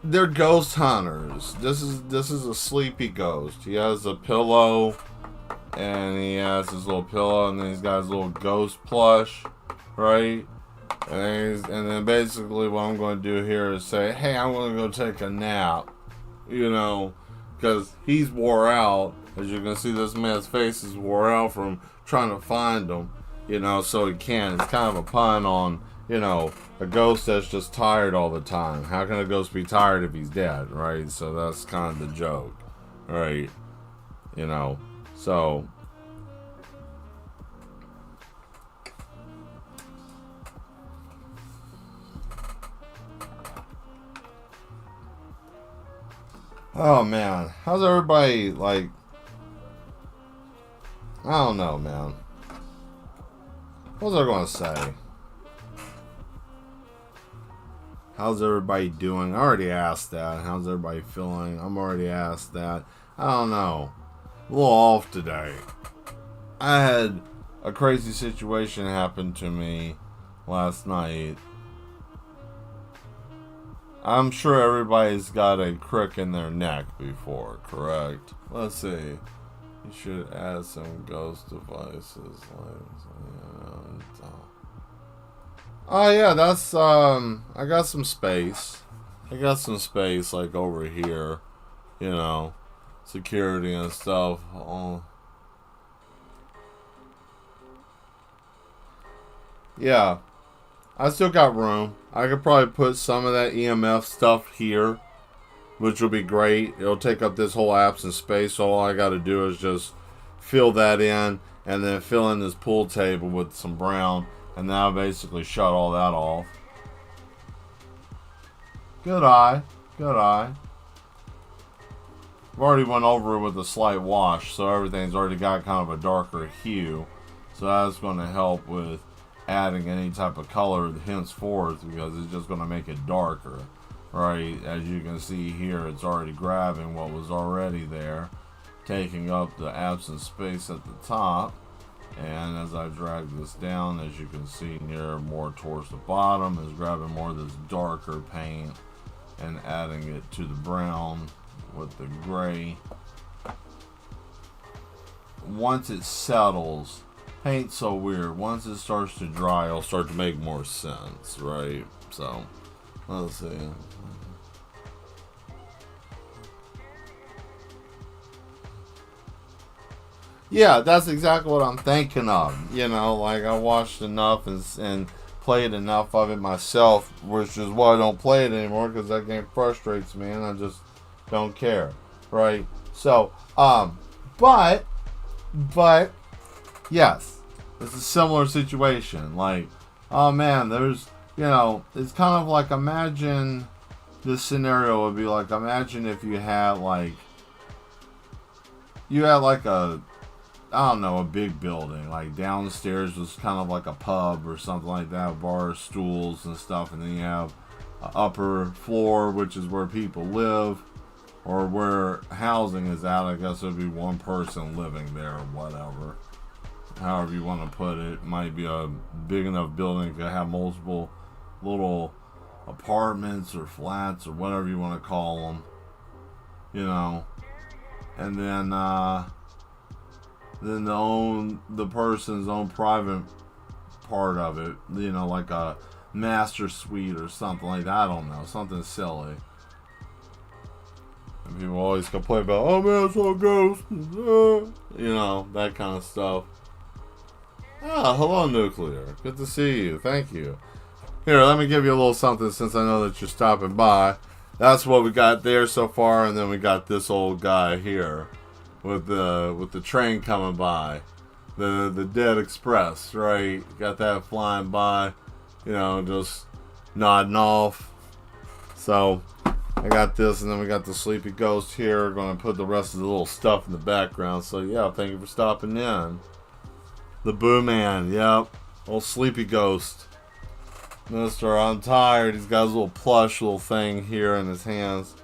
they're ghost hunters. This is a sleepy ghost. He has a pillow, and he has his little pillow, and then he's got his little ghost plush, right? And then basically what I'm going to do here is say, hey, I'm going to go take a nap, you know, because he's wore out. As you can see, this man's face is wore out from trying to find him, you know, so he can. It's kind of a pun on, you know, a ghost that's just tired all the time. How can a ghost be tired if he's dead, right? So that's kind of the joke, right? You know, so... Oh man, how's everybody like? I don't know, man. What was I gonna say? How's everybody doing? I already asked that. How's everybody feeling? I'm already asked that. I don't know. A little off today. I had a crazy situation happen to me last night. I'm sure everybody's got a crook in their neck before, correct? Let's see. You should add some ghost devices. Oh yeah, that's I got some space. I got some space like over here, you know, security and stuff. Oh. Yeah. I still got room. I could probably put some of that EMF stuff here, which will be great. It'll take up this whole absent space, so all I got to do is just fill that in and then fill in this pool table with some brown, and now basically shut all that off. Good eye. Good eye. I've already went over it with a slight wash, so everything's already got kind of a darker hue. So that's going to help with adding any type of color henceforth, because it's just going to make it darker, right? As you can see here, it's already grabbing what was already there, taking up the absent space at the top, and as I drag this down, as you can see near more towards the bottom, is grabbing more of this darker paint and adding it to the brown with the gray. Once it settles, paint's so weird. Once it starts to dry, it'll start to make more sense, right? So, let's see. Yeah, that's exactly what I'm thinking of. You know, like I watched enough and played enough of it myself, which is why I don't play it anymore, because that game frustrates me and I just don't care, right? So, but yes, it's a similar situation. Like, oh man, there's, you know, it's kind of like, imagine this scenario would be like, imagine if you had like a, I don't know, a big building, like downstairs was kind of like a pub or something like that, bars, stools and stuff, and then you have an upper floor, which is where people live, or where housing is at. I guess it would be one person living there or whatever. However you want to put it. It might be a big enough building to have multiple little apartments or flats or whatever you want to call them, you know. And then the person's own private part of it, you know, like a master suite or something like that. I don't know, something silly. And people always complain about, oh man, I saw a ghost, you know, that kind of stuff. Ah, hello, Nuclear. Good to see you. Thank you. Here, let me give you a little something since I know that you're stopping by. That's what we got there so far, and then we got this old guy here with the train coming by, the Dead Express, right? Got that flying by, you know, just nodding off. So I got this, and then we got the Sleepy Ghost here. We're going to put the rest of the little stuff in the background. So yeah, thank you for stopping in. The Boo Man, yep. Old Sleepy Ghost. Mister, I'm tired. He's got his little plush little thing here in his hands.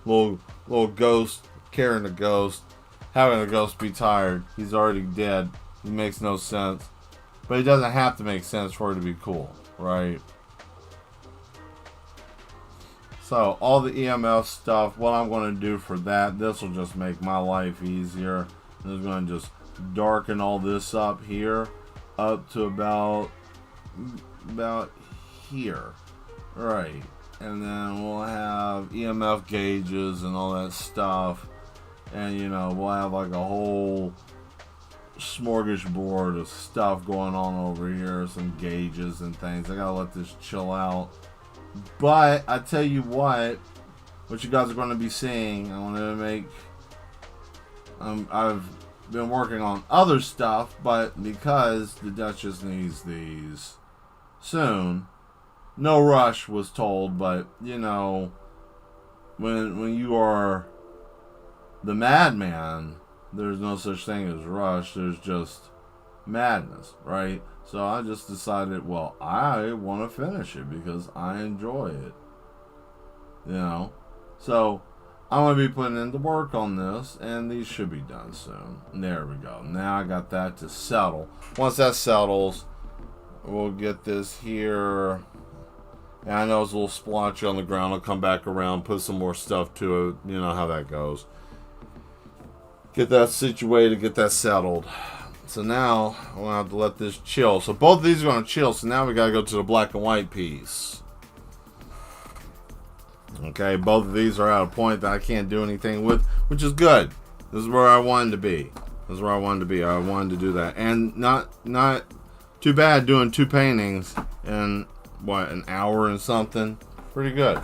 Little ghost carrying a ghost. Having a ghost be tired. He's already dead. It makes no sense. But it doesn't have to make sense for it to be cool, right? So, all the EMF stuff, what I'm going to do for that, this will just make my life easier. I'm just going to just darken all this up here, up to about here. Right. And then we'll have EMF gauges and all that stuff. And, you know, we'll have like a whole smorgasbord of stuff going on over here. Some gauges and things. I gotta let this chill out. But, I tell you what you guys are going to be seeing, I want to make... I've been working on other stuff, but because the Duchess needs these soon... No rush was told, but, you know, when you are the madman, there's no such thing as rush. There's just madness, right? So I just decided, well, I want to finish it because I enjoy it, you know? So I'm going to be putting in the work on this, and these should be done soon. There we go. Now I got that to settle. Once that settles, we'll get this here... And I know it's a little splotchy on the ground. I'll come back around, put some more stuff to it. You know how that goes. Get that situated, get that settled. So now, I'm going to have to let this chill. So both of these are going to chill. So now we got to go to the black and white piece. Okay, both of these are at a point that I can't do anything with, which is good. This is where I wanted to be. This is where I wanted to be. I wanted to do that. And not too bad doing 2 paintings in... what, an hour and something? Pretty good.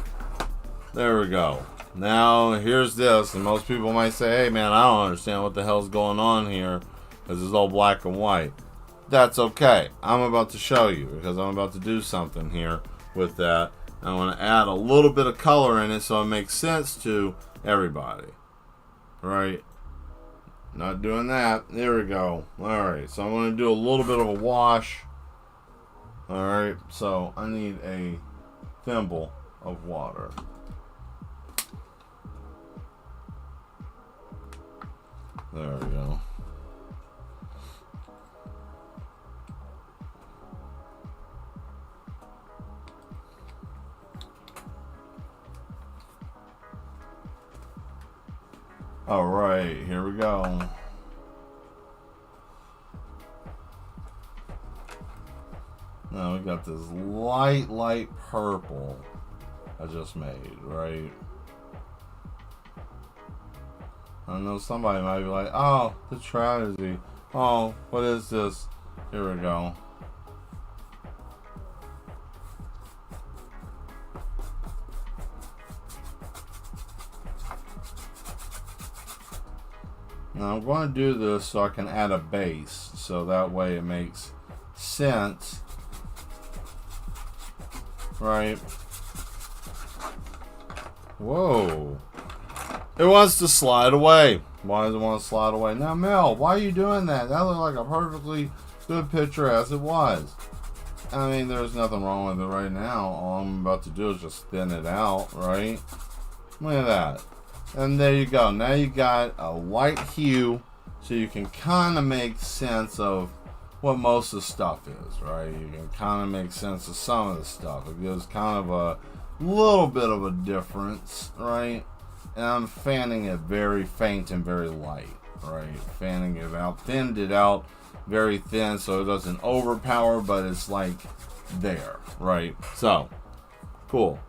There we go. Now, here's this, and most people might say, hey man, I don't understand what the hell's going on here, because it's all black and white. That's okay. I'm about to show you, because I'm about to do something here with that. I want to add a little bit of color in it so it makes sense to everybody. Right? Not doing that. There we go. Alright, so I'm going to do a little bit of a wash. Alright, so I need a thimble of water. There we go. Alright, here we go. Now we got this light purple I just made, right? I know somebody might be like, oh, the tragedy. Oh, what is this? Here we go. Now I'm going to do this so I can add a base, so that way it makes sense. Right. Whoa. It wants to slide away. Why does it want to slide away? Now, Mel, why are you doing that? That looked like a perfectly good picture as it was. I mean, there's nothing wrong with it right now. All I'm about to do is just thin it out, right? Look at that. And there you go. Now you got a white hue, so you can kind of make sense of what most of the stuff is, right? You can kind of make sense of some of the stuff. It gives kind of a little bit of a difference, right? And I'm fanning it very faint and very light, right? Fanning it out, thinned it out very thin so it doesn't overpower, but it's like there, right? So, cool.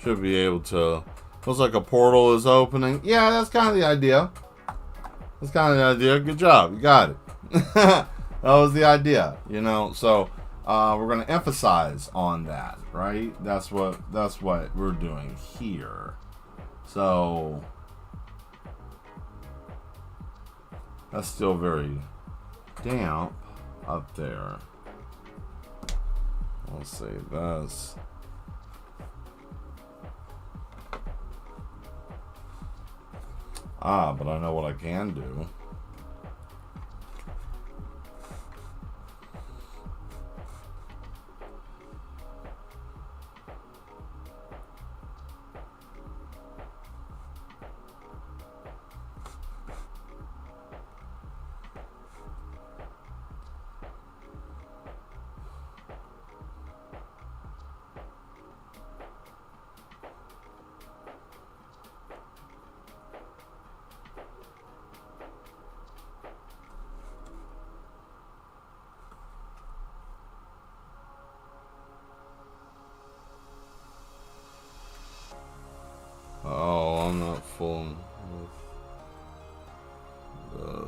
Should be able to... Looks like a portal is opening. Yeah, that's kind of the idea. That's kind of the idea. Good job. You got it. That was the idea, you know. So we're going to emphasize on that, right? That's what we're doing here. So that's still very damp up there. Let's see this. But I know what I can do.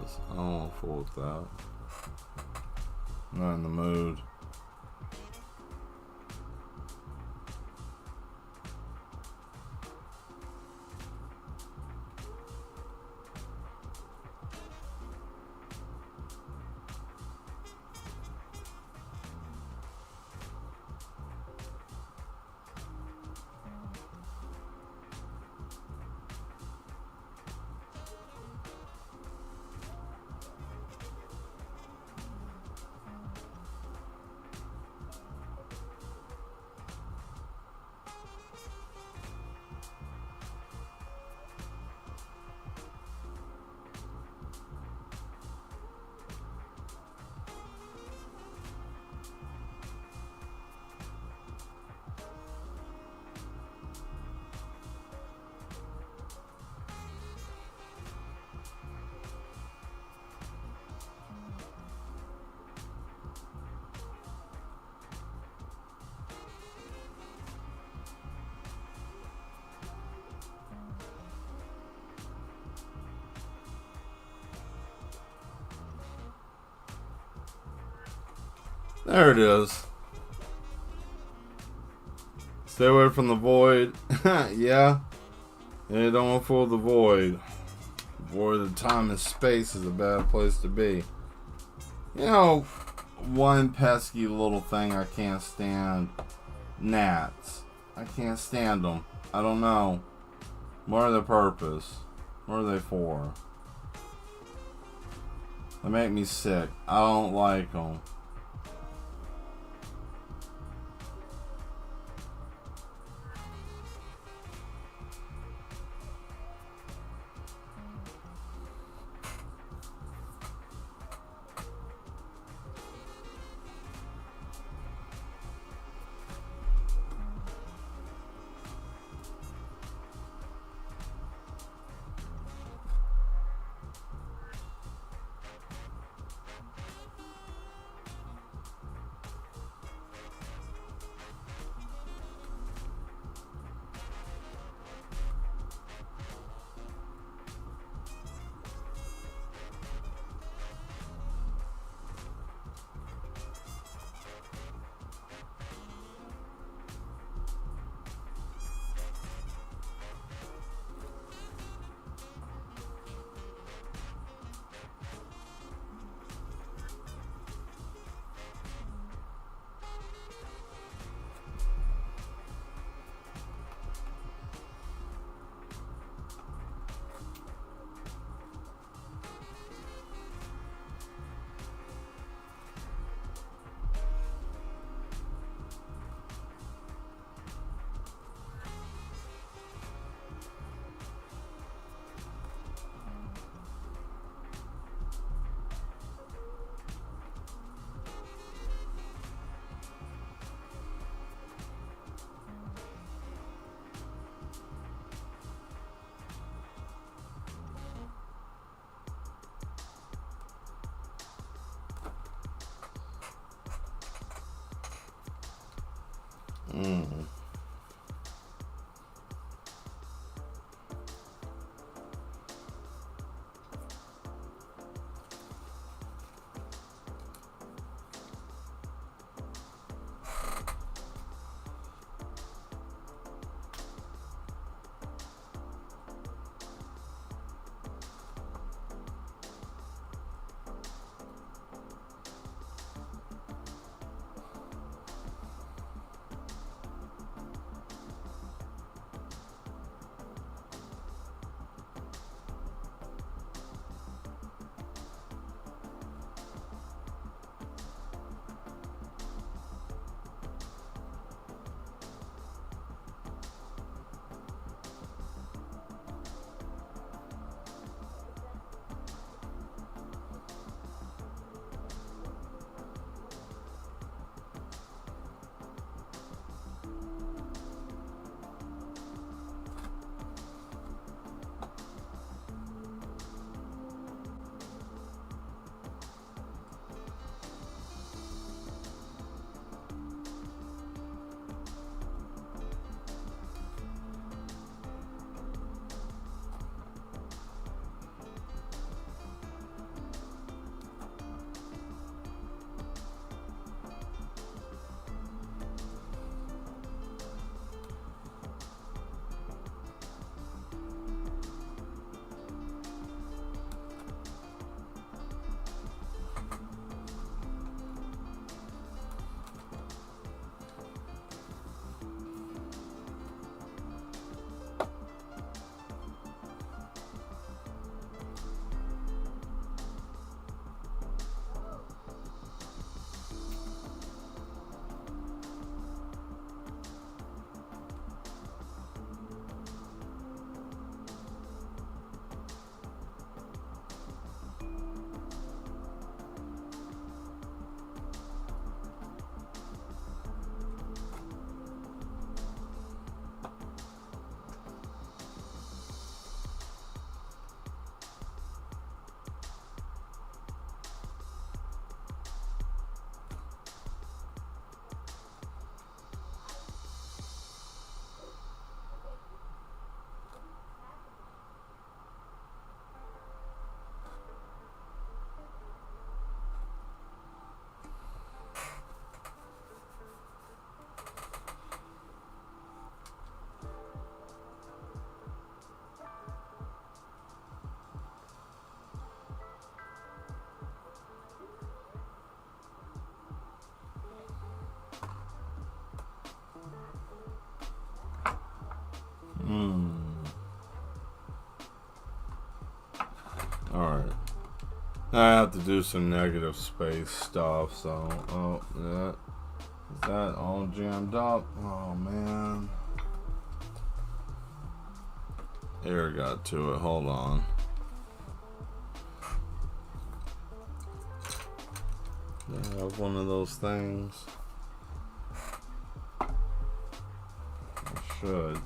is. I don't want to fool with that. I'm not in the mood. There it is. Stay away from the void. Yeah. You don't want to fool the void. Void of time and space is a bad place to be. You know, one pesky little thing I can't stand. Gnats. I can't stand them. I don't know. What are their purpose? What are they for? They make me sick. I don't like them. Alright. I have to do some negative space stuff, so is that all jammed up? Oh man. Air got to it, hold on. I have one of those things. I should.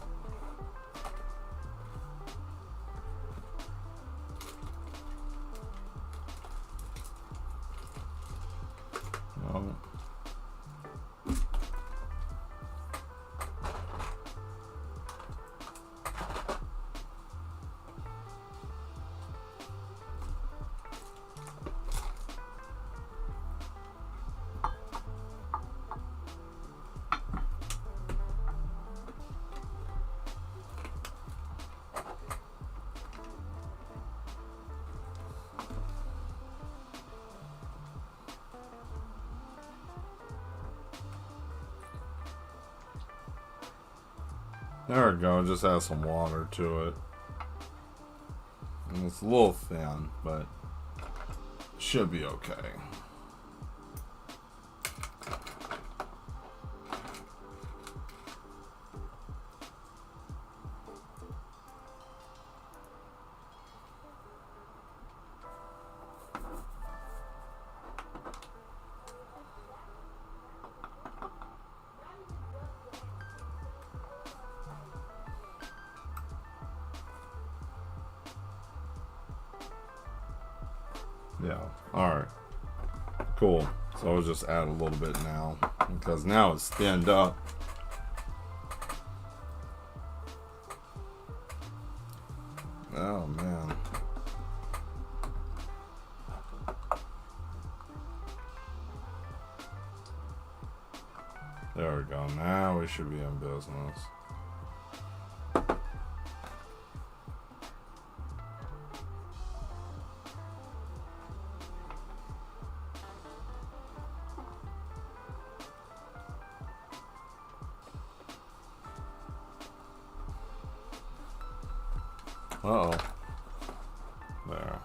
No. There we go, just add some water to it. And it's a little thin, but should be okay. Yeah, alright. Cool. So I'll just add a little bit now, because now it's thinned up. Oh man. There we go. Now we should be in business. Uh-oh. There.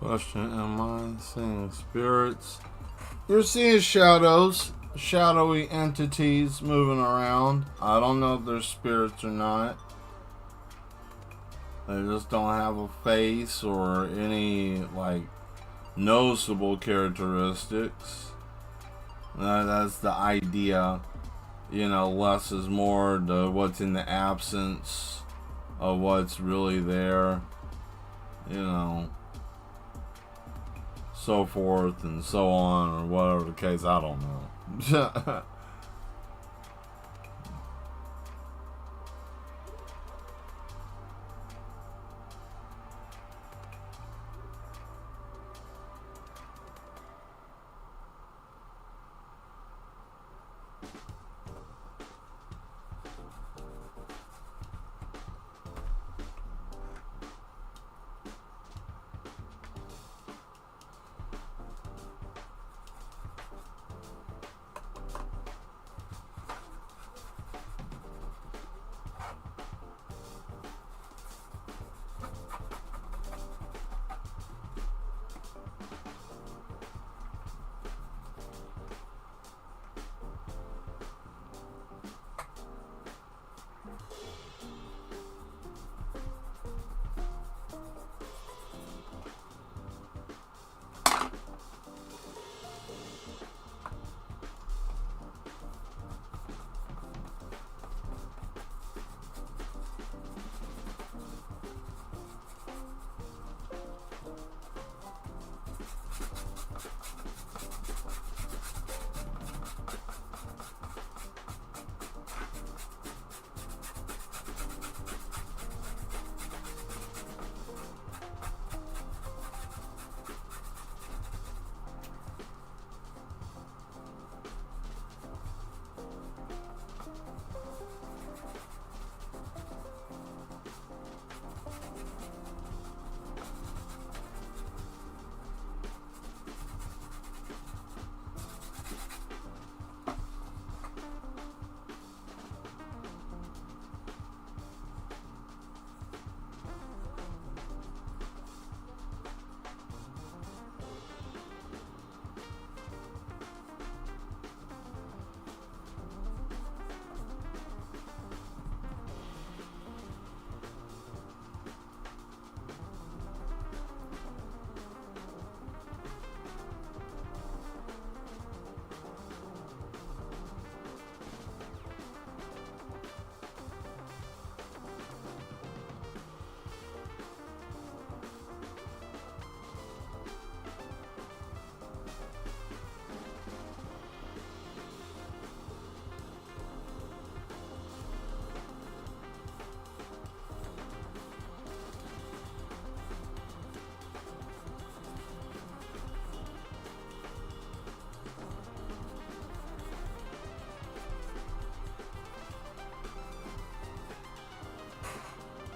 Question, am I seeing spirits? You're seeing shadows. shadowy entities moving around. I don't know if they're spirits or not. They just don't have a face or any like noticeable characteristics. That's the idea. You know, less is more. What's in the absence of what's really there. You know, so forth and so on, or whatever the case. I don't know.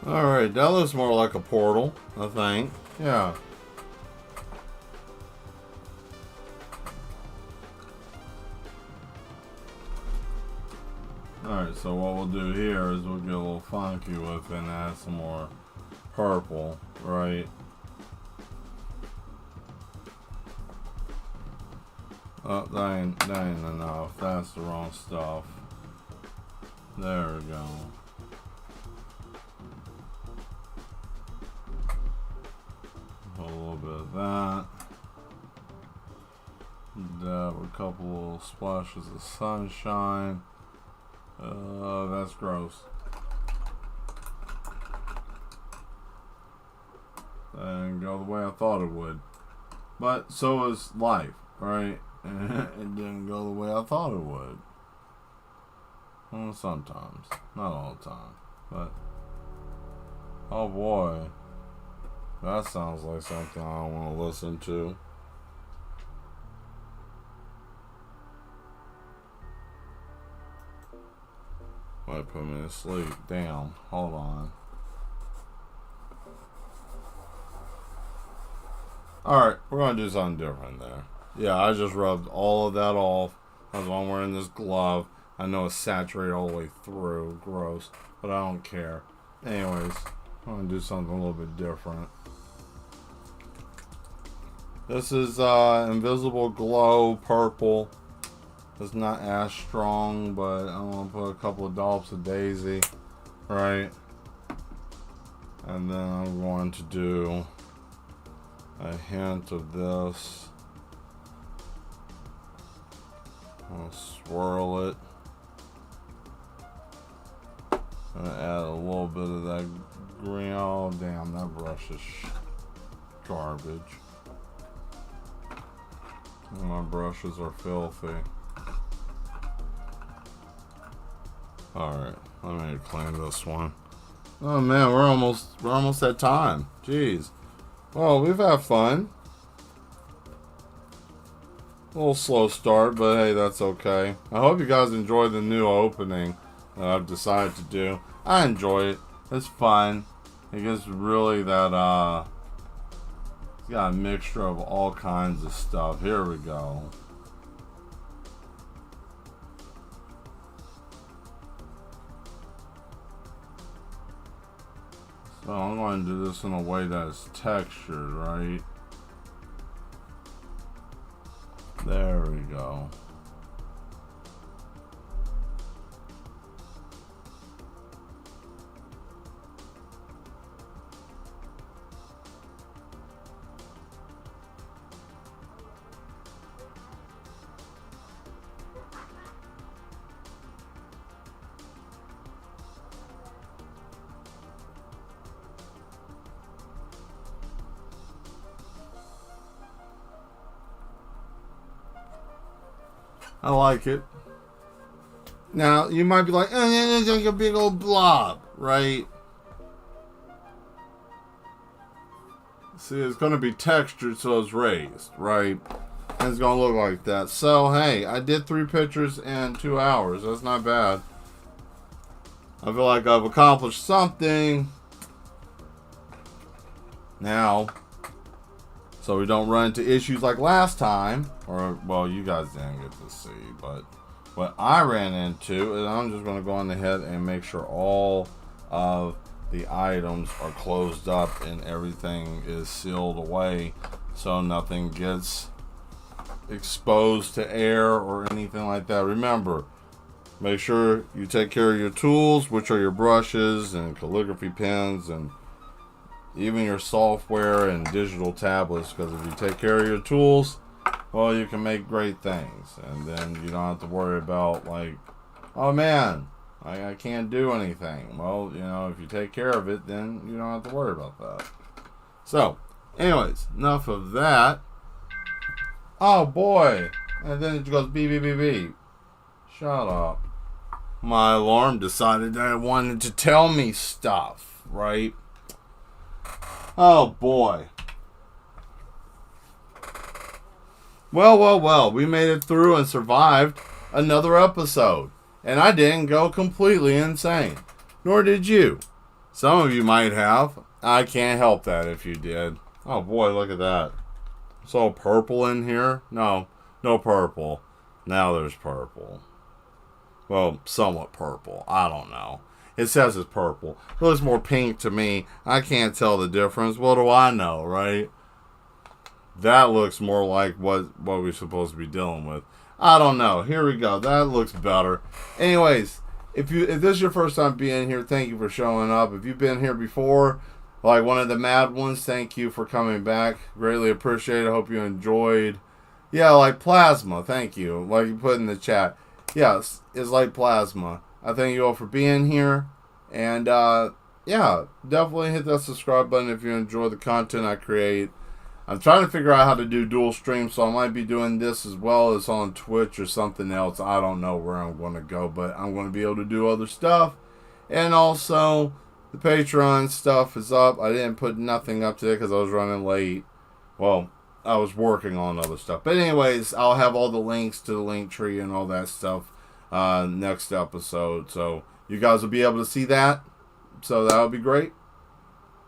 Alright, that looks more like a portal, I think. Yeah. Alright, so what we'll do here is we'll get a little funky with it and add some more purple, right? Oh, that ain't enough. That's the wrong stuff. There we go. A little bit of that. Dab a couple little splashes of sunshine. That's gross. That didn't go the way I thought it would. But so is life, right? It didn't go the way I thought it would. Well, sometimes. Not all the time. But, oh boy. That sounds like something I don't want to listen to. Might put me to sleep. Damn. Hold on. Alright, we're going to do something different there. Yeah, I just rubbed all of that off. That's why I'm wearing this glove. I know it's saturated all the way through. Gross. But I don't care. Anyways, I'm going to do something a little bit different. This is Invisible Glow Purple. It's not as strong, but I'm gonna put a couple of dollops of Daisy, right? And then I'm going to do a hint of this. I'll swirl it. And add a little bit of that green. Oh, damn, that brush is garbage. My brushes are filthy. Alright, let me clean this one. Oh man, we're almost at time. Jeez. Well, we've had fun. A little slow start, but hey, that's okay. I hope you guys enjoyed the new opening that I've decided to do. I enjoy it. It's fun. It gets really that, it's got a mixture of all kinds of stuff. Here we go. So I'm going to do this in a way that is textured, right? There we go. I like it. Now, you might be like, it's like a big old blob, right? See, it's going to be textured, so it's raised, right? And it's going to look like that. So, hey, I did 3 pictures in 2 hours. That's not bad. I feel like I've accomplished something. Now, so we don't run into issues like last time. Or, well, you guys didn't get to see, but what I ran into, and I'm just going to go on ahead and make sure all of the items are closed up and everything is sealed away so nothing gets exposed to air or anything like that. Remember, make sure you take care of your tools, which are your brushes and calligraphy pens and even your software and digital tablets, because if you take care of your tools, well, you can make great things, and then you don't have to worry about like, oh man, I can't do anything. Well, you know, if you take care of it, then you don't have to worry about that. So, anyways, enough of that. Oh boy, and then it goes beep beep beep beep. Shut up. My alarm decided that it wanted to tell me stuff, right? Oh boy. Well, we made it through and survived another episode. And I didn't go completely insane. Nor did you. Some of you might have. I can't help that if you did. Oh boy, look at that. It's all purple in here. No purple. Now there's purple. Well, somewhat purple. I don't know. It says it's purple. It looks more pink to me. I can't tell the difference. What do I know, right? That looks more like what we're supposed to be dealing with. I don't know. Here we go. That looks better. Anyways, if this is your first time being here, thank you for showing up. If you've been here before, like one of the mad ones, thank you for coming back. Greatly appreciate it. Hope you enjoyed. Yeah, like plasma. Thank you. Like you put in the chat. Yes, it's like plasma. I thank you all for being here. And yeah, definitely hit that subscribe button if you enjoy the content I create. I'm trying to figure out how to do dual streams, so I might be doing this as well as on Twitch or something else. I don't know where I'm going to go, but I'm going to be able to do other stuff. And also, the Patreon stuff is up. I didn't put nothing up today because I was running late. Well, I was working on other stuff. But anyways, I'll have all the links to the link tree and all that stuff next episode. So you guys will be able to see that. So that would be great.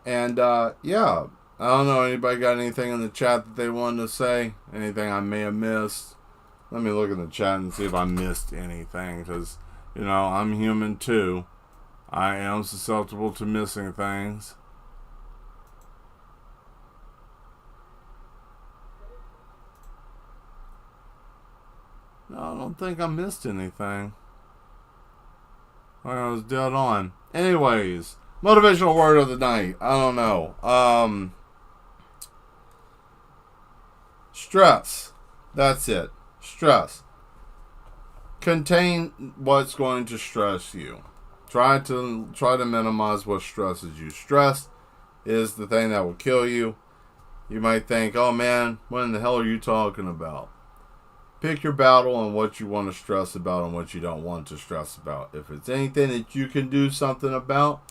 And yeah. I don't know, anybody got anything in the chat that they wanted to say? Anything I may have missed? Let me look in the chat and see if I missed anything, because, you know, I'm human too. I am susceptible to missing things. No, I don't think I missed anything. I was dead on. Anyways, motivational word of the night. I don't know. Stress. That's it. Stress. Contain what's going to stress you. Try to minimize what stresses you. Stress is the thing that will kill you. You might think, oh man, what in the hell are you talking about? Pick your battle on what you want to stress about and what you don't want to stress about. If it's anything that you can do something about,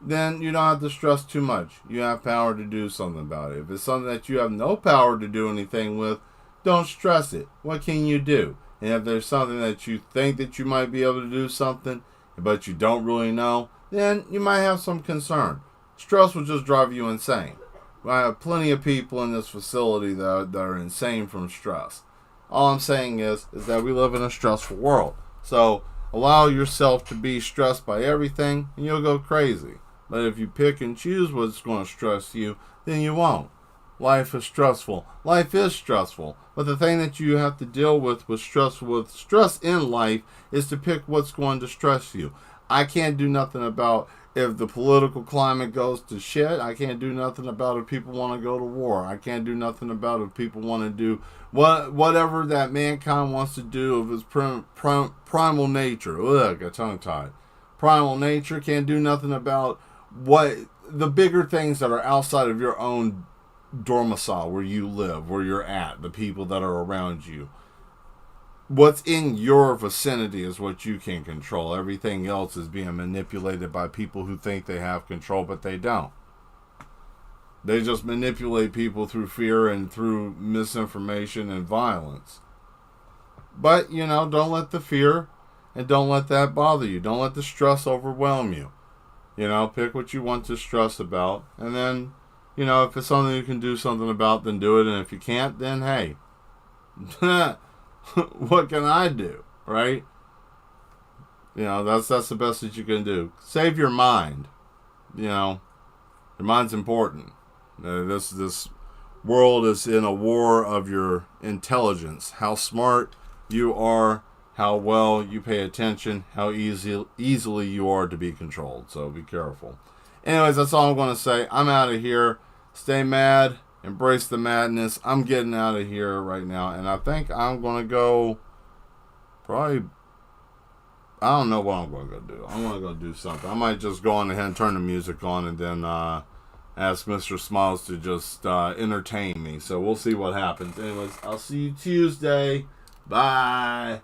then you don't have to stress too much. You have power to do something about it. If it's something that you have no power to do anything with, don't stress it. What can you do? And if there's something that you think that you might be able to do something, but you don't really know, then you might have some concern. Stress will just drive you insane. I have plenty of people in this facility that are insane from stress. All I'm saying is that we live in a stressful world. So allow yourself to be stressed by everything and you'll go crazy. But if you pick and choose what's going to stress you, then you won't. Life is stressful. Life is stressful. But the thing that you have to deal with stress in life is to pick what's going to stress you. I can't do nothing about if the political climate goes to shit. I can't do nothing about if people want to go to war. I can't do nothing about if people want to do whatever that mankind wants to do of its primal nature. Ugh, got tongue-tied. Primal nature. Can't do nothing about what the bigger things that are outside of your own domicile, where you live, where you're at, the people that are around you. What's in your vicinity is what you can control. Everything else is being manipulated by people who think they have control, but they don't. They just manipulate people through fear and through misinformation and violence. But, don't let the fear and don't let that bother you. Don't let the stress overwhelm you. Pick what you want to stress about. And then, if it's something you can do something about, then do it. And if you can't, then hey, what can I do, right? That's the best that you can do. Save your mind. Your mind's important. This world is in a war of your intelligence. How smart you are, how well you pay attention, how easily you are to be controlled. So be careful. Anyways, that's all I'm going to say. I'm out of here. Stay mad. Embrace the madness. I'm getting out of here right now. And I think I'm going to go probably, I don't know what I'm going to go do. I'm going to go do something. I might just go on ahead and turn the music on and then ask Mr. Smiles to just entertain me. So we'll see what happens. Anyways, I'll see you Tuesday. Bye.